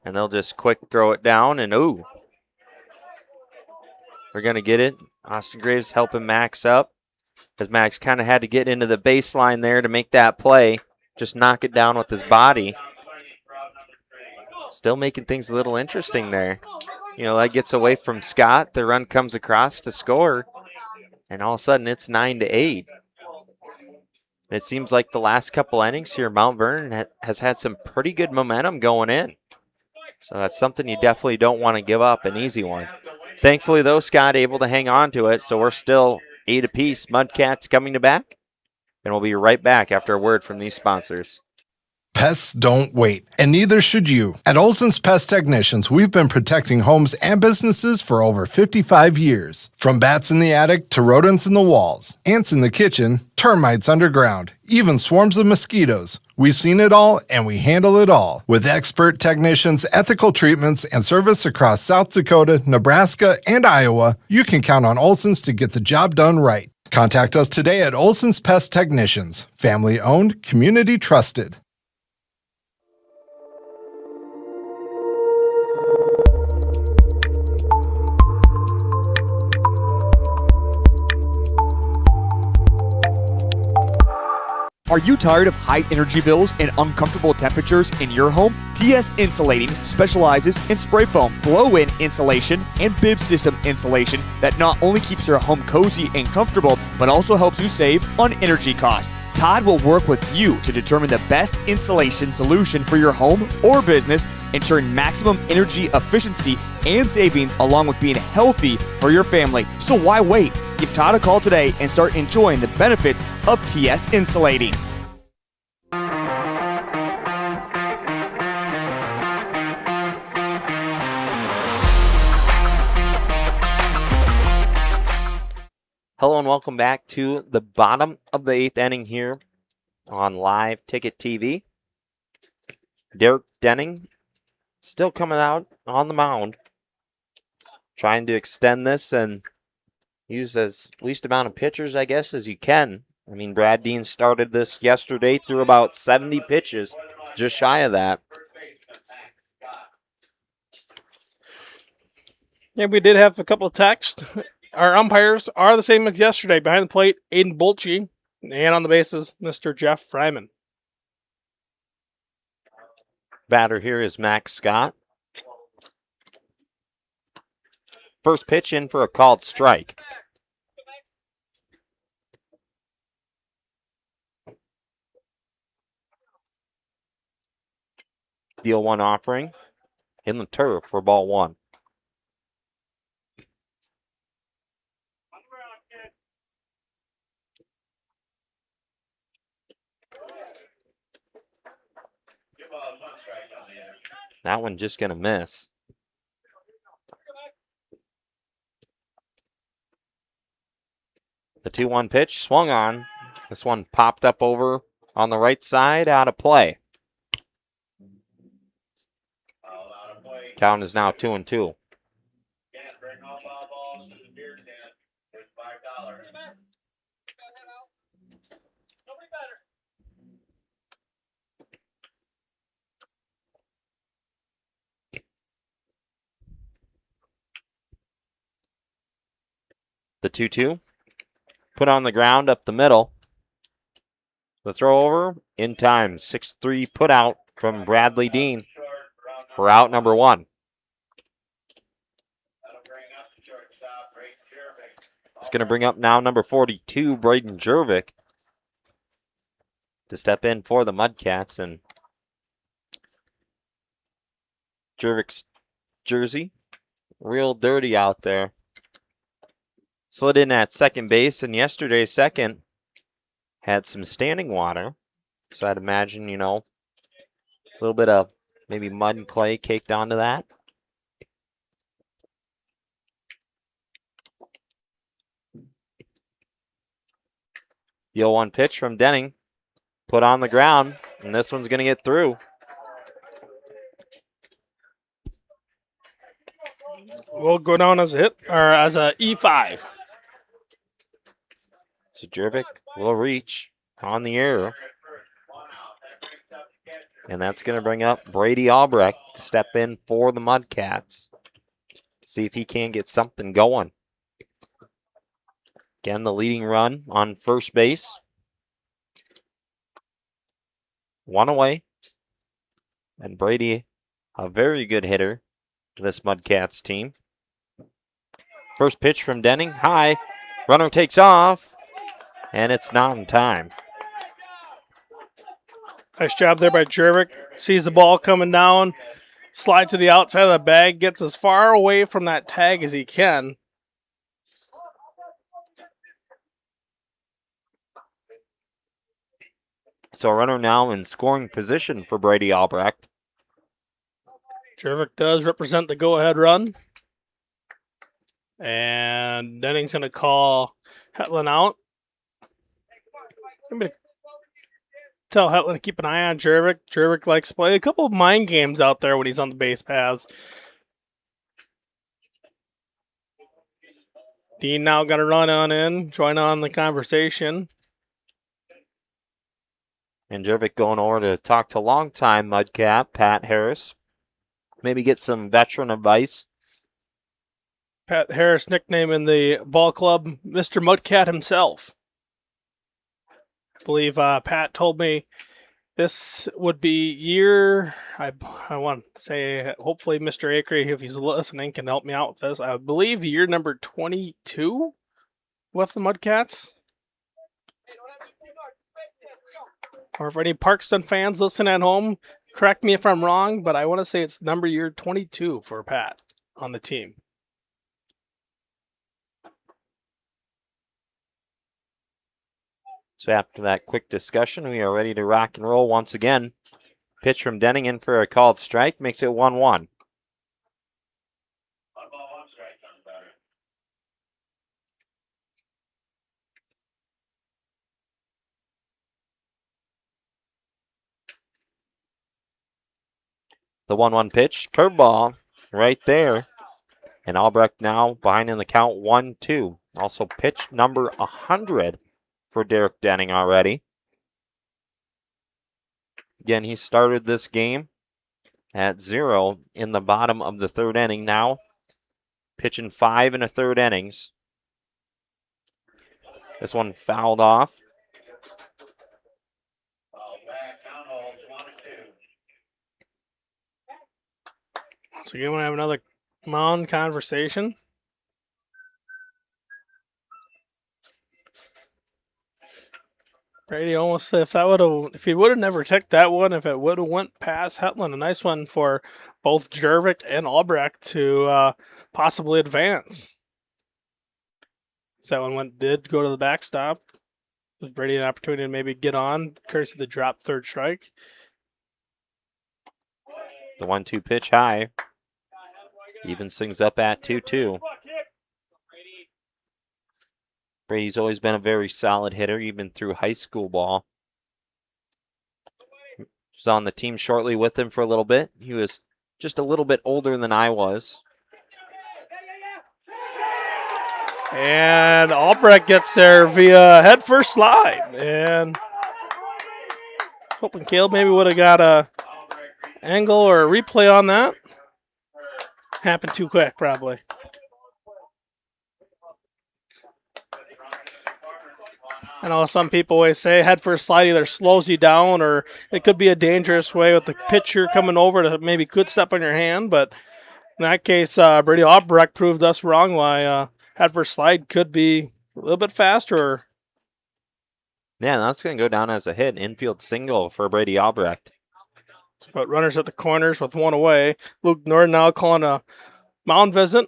And they'll just quick throw it down, and ooh. We're going to get it. Austin Graves helping Max up, as Max kind of had to get into the baseline there to make that play. Just knock it down with his body. Still making things a little interesting there. You know, that gets away from Scott. The run comes across to score. And all of a sudden, it's 9-8. It seems like the last couple innings here, Mount Vernon has had some pretty good momentum going in. So that's something you definitely don't want to give up, an easy one. Thankfully, though, Scott able to hang on to it, so we're still 8 apiece. Mudcats coming to back, and we'll be right back after a word from these sponsors. Pests don't wait, and neither should you. At Olson's Pest Technicians, we've been protecting homes and businesses for over 55 years. From bats in the attic to rodents in the walls, ants in the kitchen, termites underground, even swarms of mosquitoes. We've seen it all, and we handle it all. With expert technicians, ethical treatments, and service across South Dakota, Nebraska, and Iowa, you can count on Olson's to get the job done right. Contact us today at Olson's Pest Technicians. Family owned, community trusted. Are you tired of high energy bills and uncomfortable temperatures in your home? TS Insulating specializes in spray foam, blow-in insulation, and bib system insulation that not only keeps your home cozy and comfortable, but also helps you save on energy costs. Todd will work with you to determine the best insulation solution for your home or business, ensuring maximum energy efficiency and savings along with being healthy for your family. So why wait? Give Todd a call today and start enjoying the benefits of TS Insulating. Hello and welcome back to the bottom of the 8th inning here on Live Ticket TV. Derek Denning still coming out on the mound, trying to extend this and use as least amount of pitchers, I guess, as you can. I mean, Brad Dean started this yesterday through about 70 pitches, just shy of that. Yeah, we did have a couple of texts. Our umpires are the same as yesterday. Behind the plate, Aiden Bolche, and on the bases, Mr. Jeff Fryman. Batter here is Max Scott. First pitch in for a called strike. Deal one offering in the turf for ball one. That one just going to miss. The 2-1 pitch swung on. This one popped up over on the right side, out of play. Count is now 2-2. The 2-2 put on the ground up the middle. The throw over in time. 6-3 put out from Bradley Dean for out number one. It's going to bring up now number 42, Braden Jervik, to step in for the Mudcats. And Jervik's jersey, real dirty out there. Slid in at second base, and yesterday's second had some standing water. So I'd imagine, you know, a little bit of maybe mud and clay caked onto that. The 0-1 pitch from Denning, put on the ground, and this one's going to get through. Will go down as a hit, or as a E5. So Jervik will reach on the air. And that's going to bring up Brady Albrecht to step in for the Mudcats. See if he can get something going. Again, the leading run on first base. One away. And Brady, a very good hitter for this Mudcats team. First pitch from Denning, high. Runner takes off. And it's not in time. Nice job there by Jervik. Sees the ball coming down, slides to the outside of the bag, gets as far away from that tag as he can. So a runner now in scoring position for Brady Albrecht. Jervik does represent the go-ahead run. And Denning's going to call Hetland out. I'm going to tell Hetland to keep an eye on Jervik. Jervik likes to play a couple of mind games out there when he's on the base paths. Dean now going to run on in, join on the conversation. And Jervik going over to talk to longtime Mudcat, Pat Harris. Maybe get some veteran advice. Pat Harris, nickname in the ball club, Mr. Mudcat himself. I believe Pat told me this would be year, I want to say, hopefully Mr. Acre, if he's listening, can help me out with this. I believe year number 22 with the Mudcats. Or if any Parkston fans listen at home, correct me if I'm wrong, but I want to say it's year 22 for Pat on the team. So after that quick discussion, we are ready to rock and roll once again. Pitch from Denning in for a called strike, makes it 1-1. The 1-1 pitch, curveball right there. And Albrecht now behind in the count 1-2. Also pitch number 100 for Derek Denning already. Again, he started this game at 0 in the bottom of the third inning. Now pitching 5 1/3 innings. This one fouled off. So you want to have another mound conversation? Brady almost said if he would have never took that one, if it would have went past Hetland, a nice one for both Jervik and Albrecht to possibly advance. So that one did go to the backstop. Gives Brady an opportunity to maybe get on, courtesy of the drop third strike. The 1-2 pitch high. Evens things up at 2-2. Brady's always been a very solid hitter, even through high school ball. Was on the team shortly with him for a little bit. He was just a little bit older than I was. And Albrecht gets there via head first slide. And hoping Caleb maybe would have got a angle or a replay on that. Happened too quick, probably. I know some people always say head first slide either slows you down or it could be a dangerous way with the pitcher coming over to maybe could step on your hand. But in that case, Brady Albrecht proved us wrong why head first slide could be a little bit faster. Yeah, that's going to go down as a hit. Infield single for Brady Albrecht. But runners at the corners with one away. Luke Nord now calling a mound visit.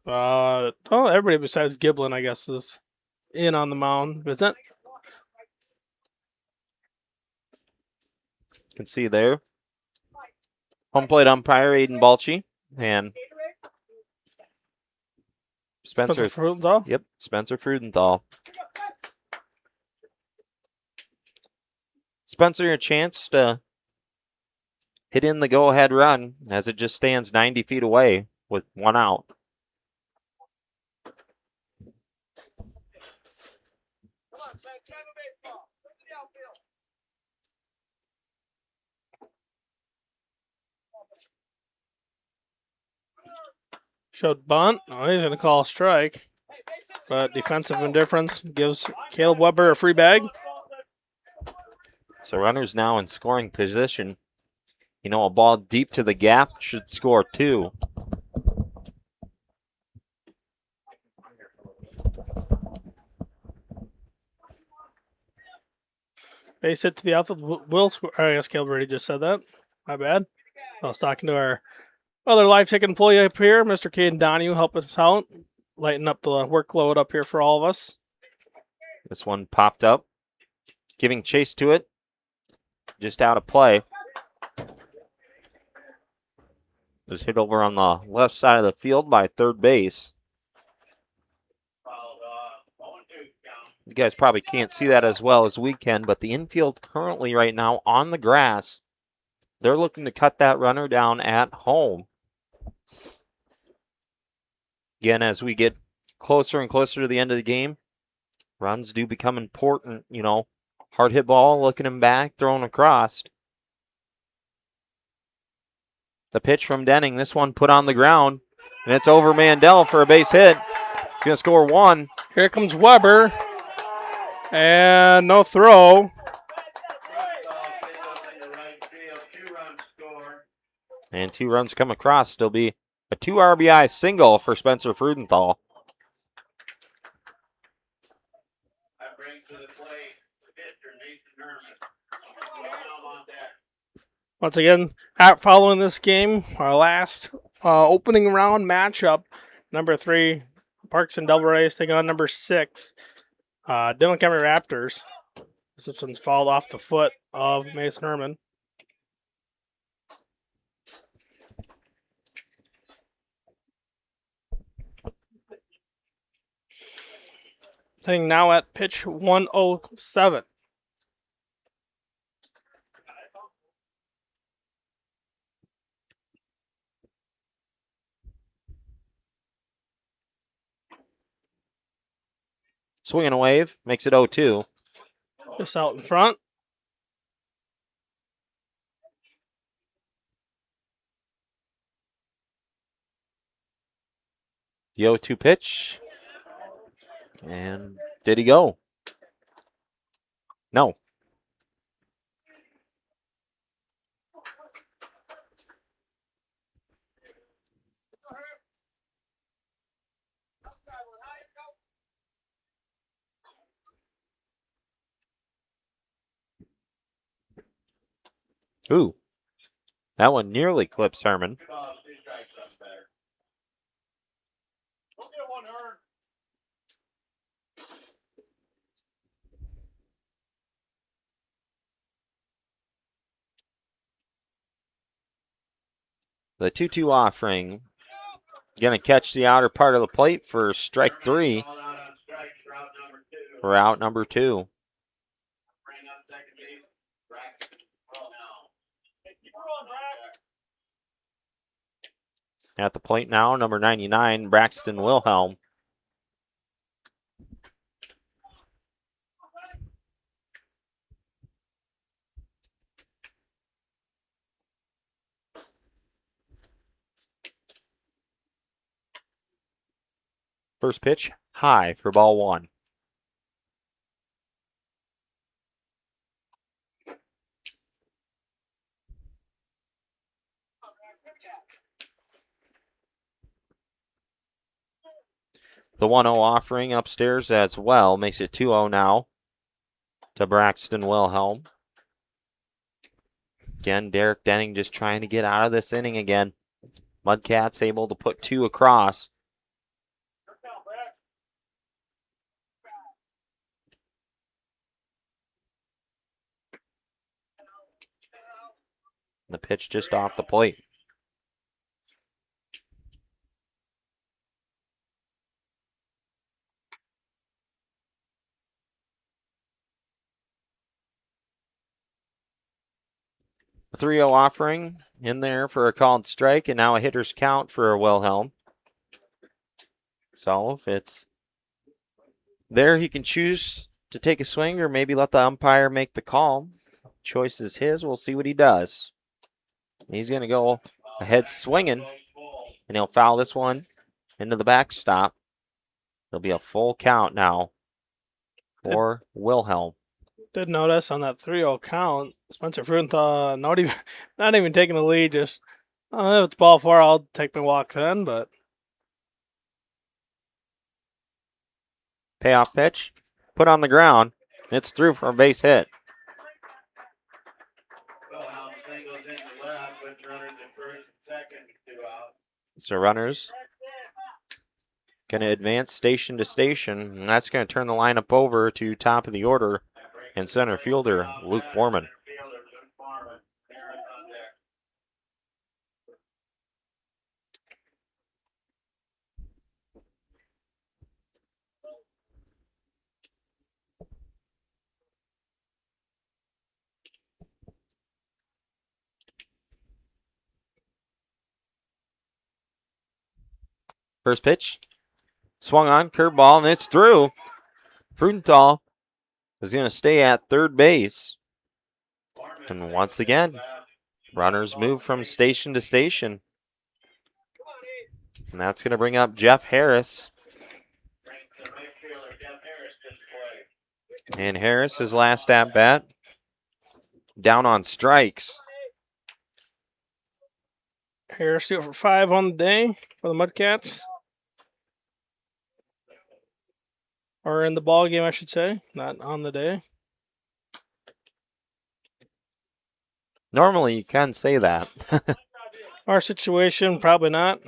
Everybody besides Giblin, I guess, is in on the mound visit. You can see there. Home plate umpire Aiden Balchi and Spencer Frudenthal. Yep, Spencer Frudenthal. Spencer, a chance to hit in the go-ahead run as it just stands 90 feet away with one out. Showed bunt. Oh, he's going to call a strike. But defensive indifference gives Caleb Weber a free bag. So runners now in scoring position. You know, a ball deep to the gap should score 2. Base hit to the outfield. Will score. I guess Caleb already just said that. My bad. I was talking to our other live ticket employee up here, Mr. Caden Donahue, helping us out, lighten up the workload up here for all of us. This one popped up, giving chase to it, just out of play. It was hit over on the left side of the field by third base. You guys probably can't see that as well as we can, but the infield currently right now on the grass, they're looking to cut that runner down at home. Again, as we get closer and closer to the end of the game, runs do become important, you know. Hard hit ball, looking him back, throwing across. The pitch from Denning, this one put on the ground, and it's over Mandel for a base hit. He's going to score 1. Here comes Weber, and no throw. And 2 runs come across. Still be a 2 RBI single for Spencer Frudenthal. Once again, following this game, our last opening round matchup, number 3, Parkston Devil Rays taking on number 6, Dillon County Raptors. This one's fouled off the foot of Mason Herman. Hitting now at pitch 107. Swing and a wave. Makes it 0-2. Just out in front. The 0-2 pitch. And did he go? No. Ooh. That one nearly clips Herman. The 2-2 offering. Going to catch the outer part of the plate for strike 3. For out number 2. At the plate now, number 99, Braxton Wilhelm. First pitch, high for ball 1. The 1-0 offering upstairs as well makes it 2-0 now to Braxton Wilhelm. Again, Derek Denning just trying to get out of this inning again. Mudcats able to put 2 across. The pitch just off the plate. A 3-0 offering in there for a called strike, and now a hitter's count for Wilhelm. So if it's there, he can choose to take a swing or maybe let the umpire make the call. Choice is his. We'll see what he does. He's going to go ahead swinging, and he'll foul this one into the backstop. It'll be a full count now for Wilhelm. Did notice on that 3-0 count, Spencer Frunthal not even taking the lead, just if it's ball 4, I'll take my walk then, but Payoff pitch, put on the ground. It's through for a base hit. So runners going to advance station to station, and that's going to turn the lineup over to top of the order and center fielder Luke Borman. First pitch, swung on, curveball, and it's through. Freudenthal is going to stay at third base. And once again, runners move from station to station. And that's going to bring up Jeff Harris. And Harris, his last at bat, down on strikes. Harris 2 for 5 on the day for the Mudcats. Or in the ball game, I should say, not on the day. Normally, you can say that. Our situation, probably not.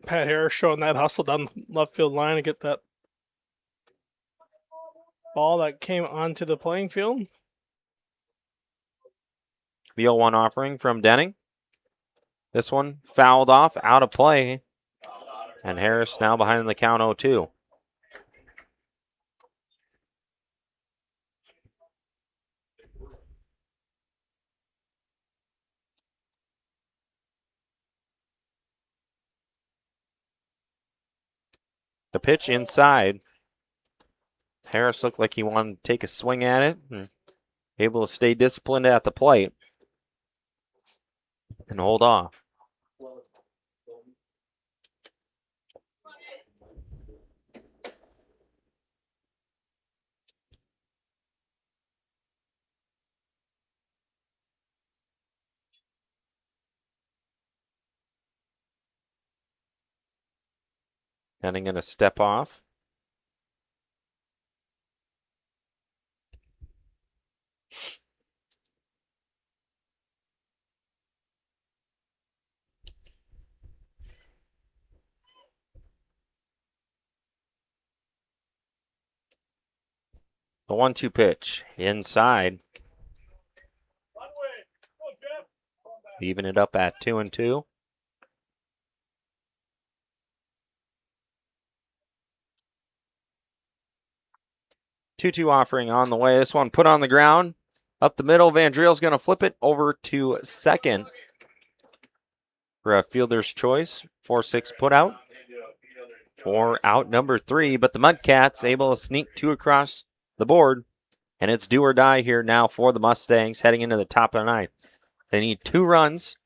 Pat Harris showing that hustle down the left field line to get that ball that came onto the playing field. The 0-1 offering from Denning. This one fouled off, out of play. And Harris now behind the count 0-2. The pitch inside. Harris looked like he wanted to take a swing at it and able to stay disciplined at the plate and hold off. Henning going to step off. The 1-2 pitch inside. Even it up at 2-2. Two-two offering on the way. This one put on the ground. Up the middle. Van Driel's going to flip it over to second for a fielder's choice. 4-6 put out. For out number 3. But the Mudcats able to sneak 2 across the board. And it's do or die here now for the Mustangs heading into the top of the 9th. They need 2 runs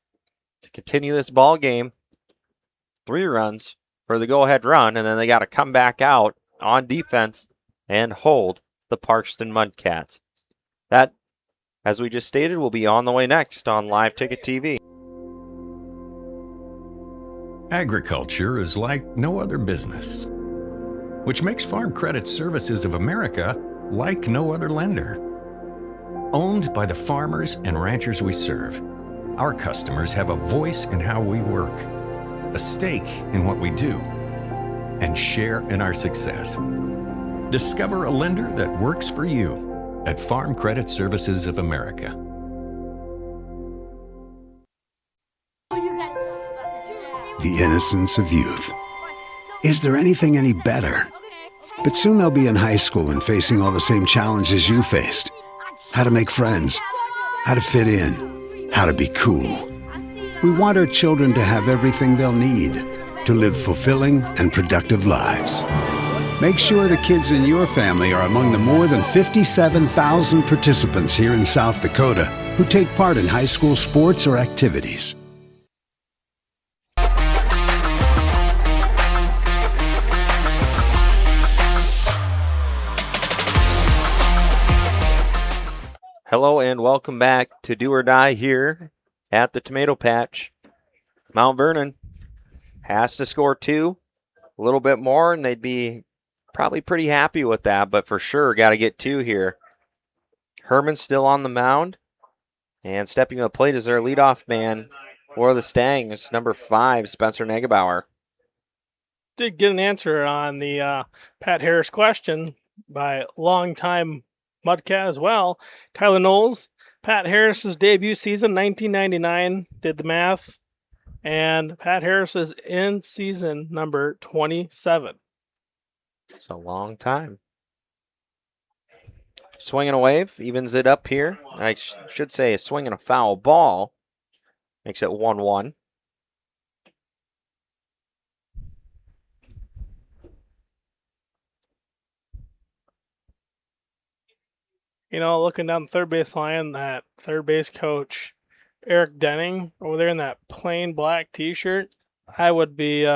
to continue this ball game. 3 runs for the go-ahead run. And then they got to come back out on defense and hold the Parkston Mudcats. That, as we just stated, will be on the way next on Live Ticket TV. Agriculture is like no other business, which makes Farm Credit Services of America like no other lender. Owned by the farmers and ranchers we serve, our customers have a voice in how we work, a stake in what we do, and share in our success. Discover a lender that works for you at Farm Credit Services of America. The innocence of youth. Is there anything any better? But soon they'll be in high school and facing all the same challenges you faced. How to make friends, how to fit in, how to be cool. We want our children to have everything they'll need to live fulfilling and productive lives. Make sure the kids in your family are among the more than 57,000 participants here in South Dakota who take part in high school sports or activities. Hello and welcome back to Do or Die here at the Tomato Patch. Mount Vernon has to score 2, a little bit more, and they'd be probably pretty happy with that, but for sure got to get 2 here. Herman's still on the mound, and stepping to the plate is their leadoff man for the Stangs, number 5, Spencer Negebauer. Did get an answer on the Pat Harris question by longtime Mudcat as well. Tyler Knowles, Pat Harris's debut season, 1999, did the math, and Pat Harris is in season number 27. It's a long time. Swing and a wave, evens it up here. I should say a swing and a foul ball. Makes it 1-1. You know, looking down the third base line, that third base coach, Eric Denning, over there in that plain black t-shirt, I would be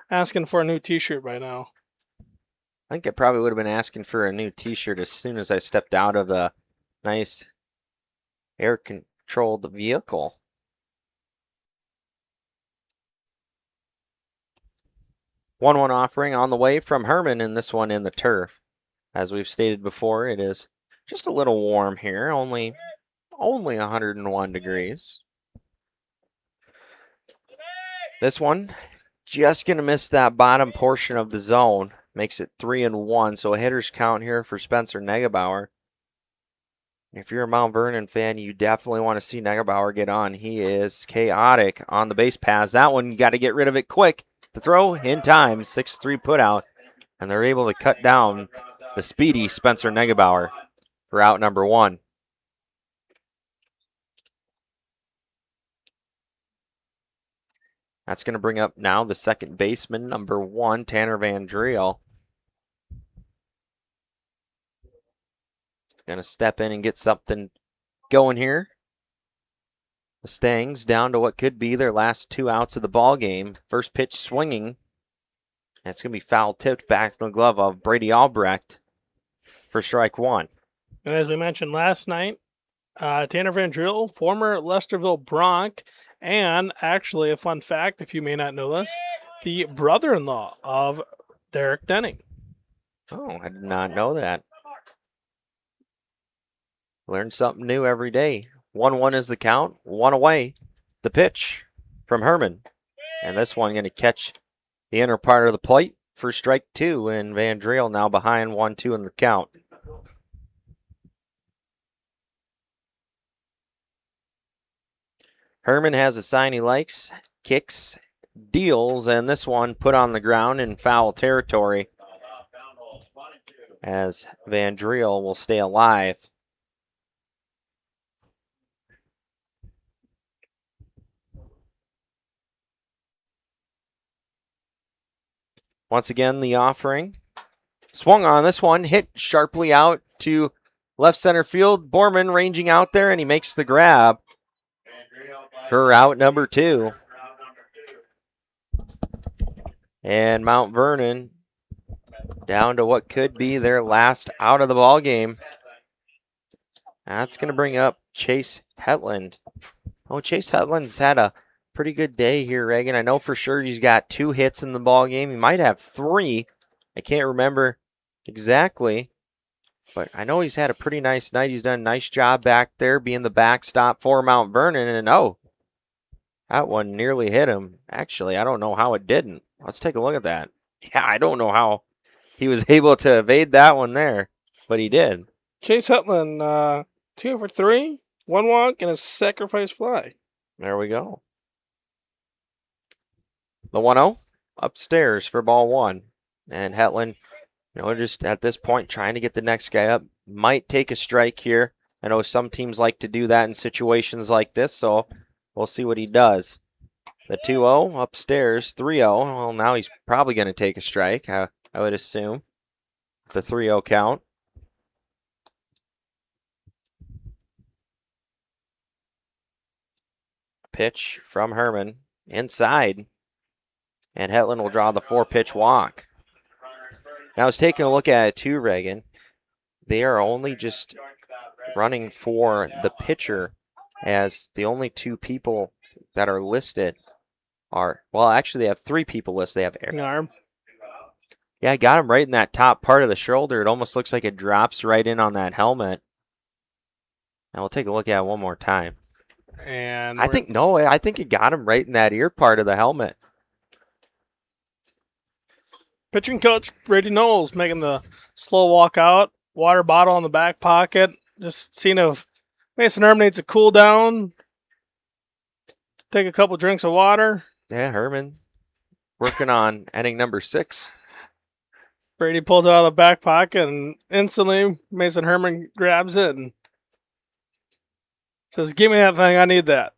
asking for a new t-shirt by now. I think I probably would have been asking for a new t-shirt as soon as I stepped out of the nice air-controlled vehicle. One offering on the way from Herman, and this one in the turf. As we've stated before, it is just a little warm here, only 101 degrees. This one just going to miss that bottom portion of the zone. Makes it 3-1, so a hitter's count here for Spencer Negebauer. If you're a Mount Vernon fan, you definitely want to see Negebauer get on. He is chaotic on the base paths. That one, you got to get rid of it quick. The throw in time, 6-3 put out, and they're able to cut down the speedy Spencer Negebauer for out number 1. That's going to bring up now the second baseman, number 1, Tanner Van Driel. Going to step in and get something going here. The Mustangs down to what could be their last 2 outs of the ball game. First pitch swinging. And it's going to be foul tipped back to the glove of Brady Albrecht for strike 1. And as we mentioned last night, Tanner Van Driel, former Lesterville Bronc, and actually a fun fact, if you may not know this, the brother-in-law of Derek Denning. Oh, I did not know that. Learn something new every day. 1-1 is the count. 1 away. The pitch from Herman. And this one going to catch the inner part of the plate for strike 2. And Van Driel now behind 1-2 in the count. Herman has a sign he likes. Kicks, deals, and this one put on the ground in foul territory. As Van Driel will stay alive. Once again, the offering. Swung on this one, hit sharply out to left center field. Borman ranging out there, and he makes the grab for out number 2. And Mount Vernon down to what could be their last out of the ball game. That's going to bring up Chase Hetland. Oh, Chase Hetland's had a pretty good day here, Reagan. I know for sure he's got 2 hits in the ball game. He might have 3. I can't remember exactly, but I know he's had a pretty nice night. He's done a nice job back there being the backstop for Mount Vernon. And oh, that one nearly hit him. Actually, I don't know how it didn't. Let's take a look at that. Yeah, I don't know how he was able to evade that one there, but he did. Chase Hetland, 2 for 3, 1 walk, and a sacrifice fly. There we go. The 1-0 upstairs for ball 1. And Hetland, just at this point trying to get the next guy up. Might take a strike here. I know some teams like to do that in situations like this, so we'll see what he does. The 2-0 upstairs, 3-0. Well, now he's probably going to take a strike, I would assume. The 3-0 count. Pitch from Herman. Inside. And Hetland will draw the 4-pitch walk. Now I was taking a look at it too, Reagan. They are only just running for the pitcher, as the only 2 people that are listed are, well, actually they have 3 people listed. They have Arm. Yeah, I got him right in that top part of the shoulder. It almost looks like it drops right in on that helmet. And we'll take a look at it one more time. And I think it got him right in that ear part of the helmet. Pitching coach Brady Knowles making the slow walk out, water bottle in the back pocket. Just seeing if Mason Herman needs to cool down, take a couple drinks of water. Yeah, Herman working on inning number 6. Brady pulls it out of the back pocket, and instantly Mason Herman grabs it and says, "Give me that thing. I need that."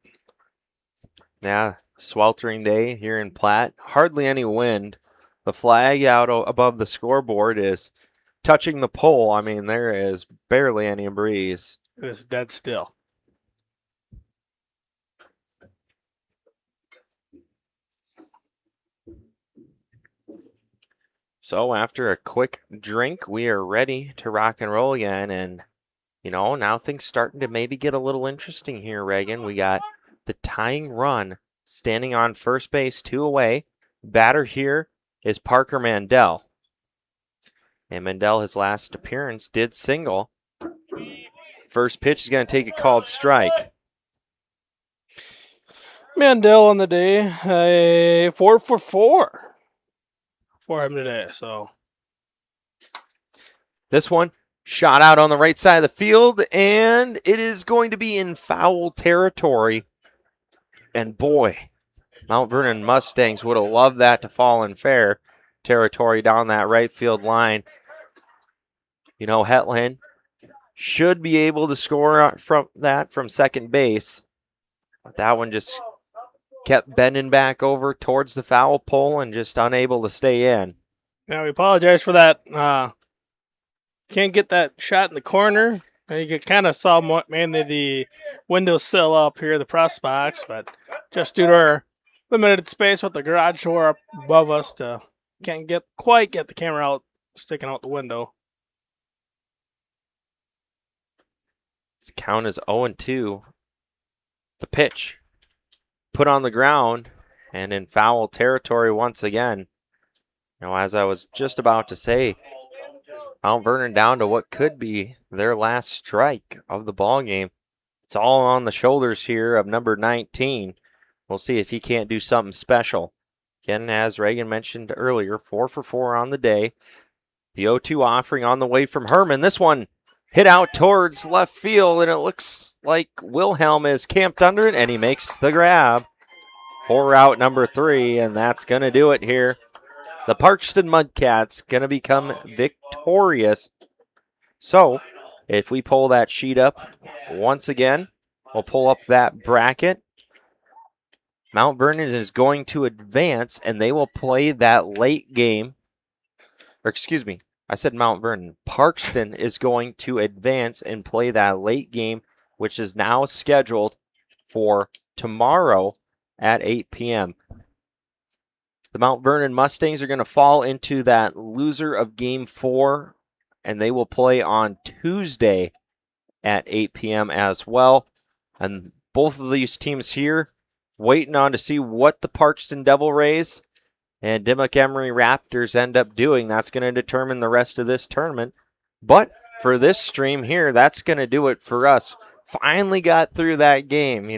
Yeah, sweltering day here in Platte. Hardly any wind. The flag out above the scoreboard is touching the pole. I mean, there is barely any breeze. It is dead still. So after a quick drink, we are ready to rock and roll again. And, now things starting to maybe get a little interesting here, Reagan. We got the tying run standing on first base, 2 away. Batter here is Parker Mandel. And Mandel, his last appearance, did single. First pitch is going to take a called strike. Mandel on the day, a 4 for 4 for him today. So this one shot out on the right side of the field, and it is going to be in foul territory. And boy, Mount Vernon Mustangs would have loved that to fall in fair territory down that right field line. Hetland should be able to score from second base. But that one just kept bending back over towards the foul pole and just unable to stay in. Yeah, we apologize for that. Can't get that shot in the corner. You kind of saw mainly the windowsill up here, the press box, but just due to our limited space with the garage door up above us, can't quite get the camera out, sticking out the window. The count is 0-2. The pitch put on the ground and in foul territory once again. As I was just about to say, Mount Vernon down to what could be their last strike of the ball game. It's all on the shoulders here of number 19. We'll see if he can't do something special. Again, as Reagan mentioned earlier, 4 for 4 on the day. The 0-2 offering on the way from Herman. This one hit out towards left field, and it looks like Wilhelm is camped under it, and he makes the grab for out number 3, and that's going to do it here. The Parkston Mudcats going to become victorious. So, if we pull that sheet up once again, we'll pull up that bracket. Mount Vernon is going to advance, and they will play that late game. Or excuse me, I said Mount Vernon. Parkston is going to advance and play that late game, which is now scheduled for tomorrow at 8 p.m. The Mount Vernon Mustangs are going to fall into that loser of Game 4, and they will play on Tuesday at 8 p.m. as well. And both of these teams here waiting on to see what the Parkston Devil Rays and Dimmock Emery Raptors end up doing. That's going to determine the rest of this tournament. But for this stream here, that's going to do it for us. Finally got through that game,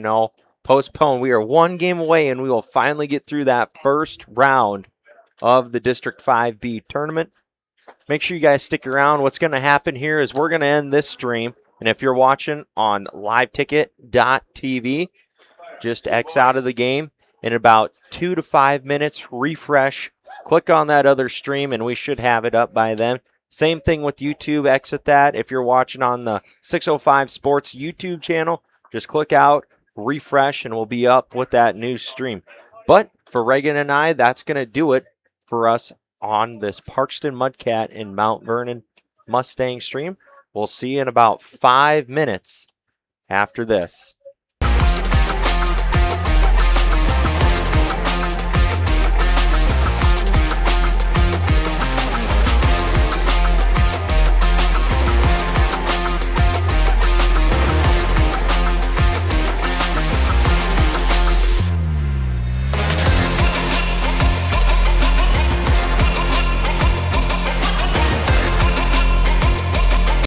postponed. We are one game away, and we will finally get through that first round of the District 5B tournament. Make sure you guys stick around. What's going to happen here is we're going to end this stream, and if you're watching on liveticket.tv, just X out of the game. In about 2 to 5 minutes, refresh, click on that other stream, and we should have it up by then. Same thing with YouTube, exit that. If you're watching on the 605 Sports YouTube channel, just click out, refresh, and we'll be up with that new stream. But for Reagan and I, that's going to do it for us on this Parkston Mudcat and Mount Vernon Mustang stream. We'll see you in about 5 minutes after this.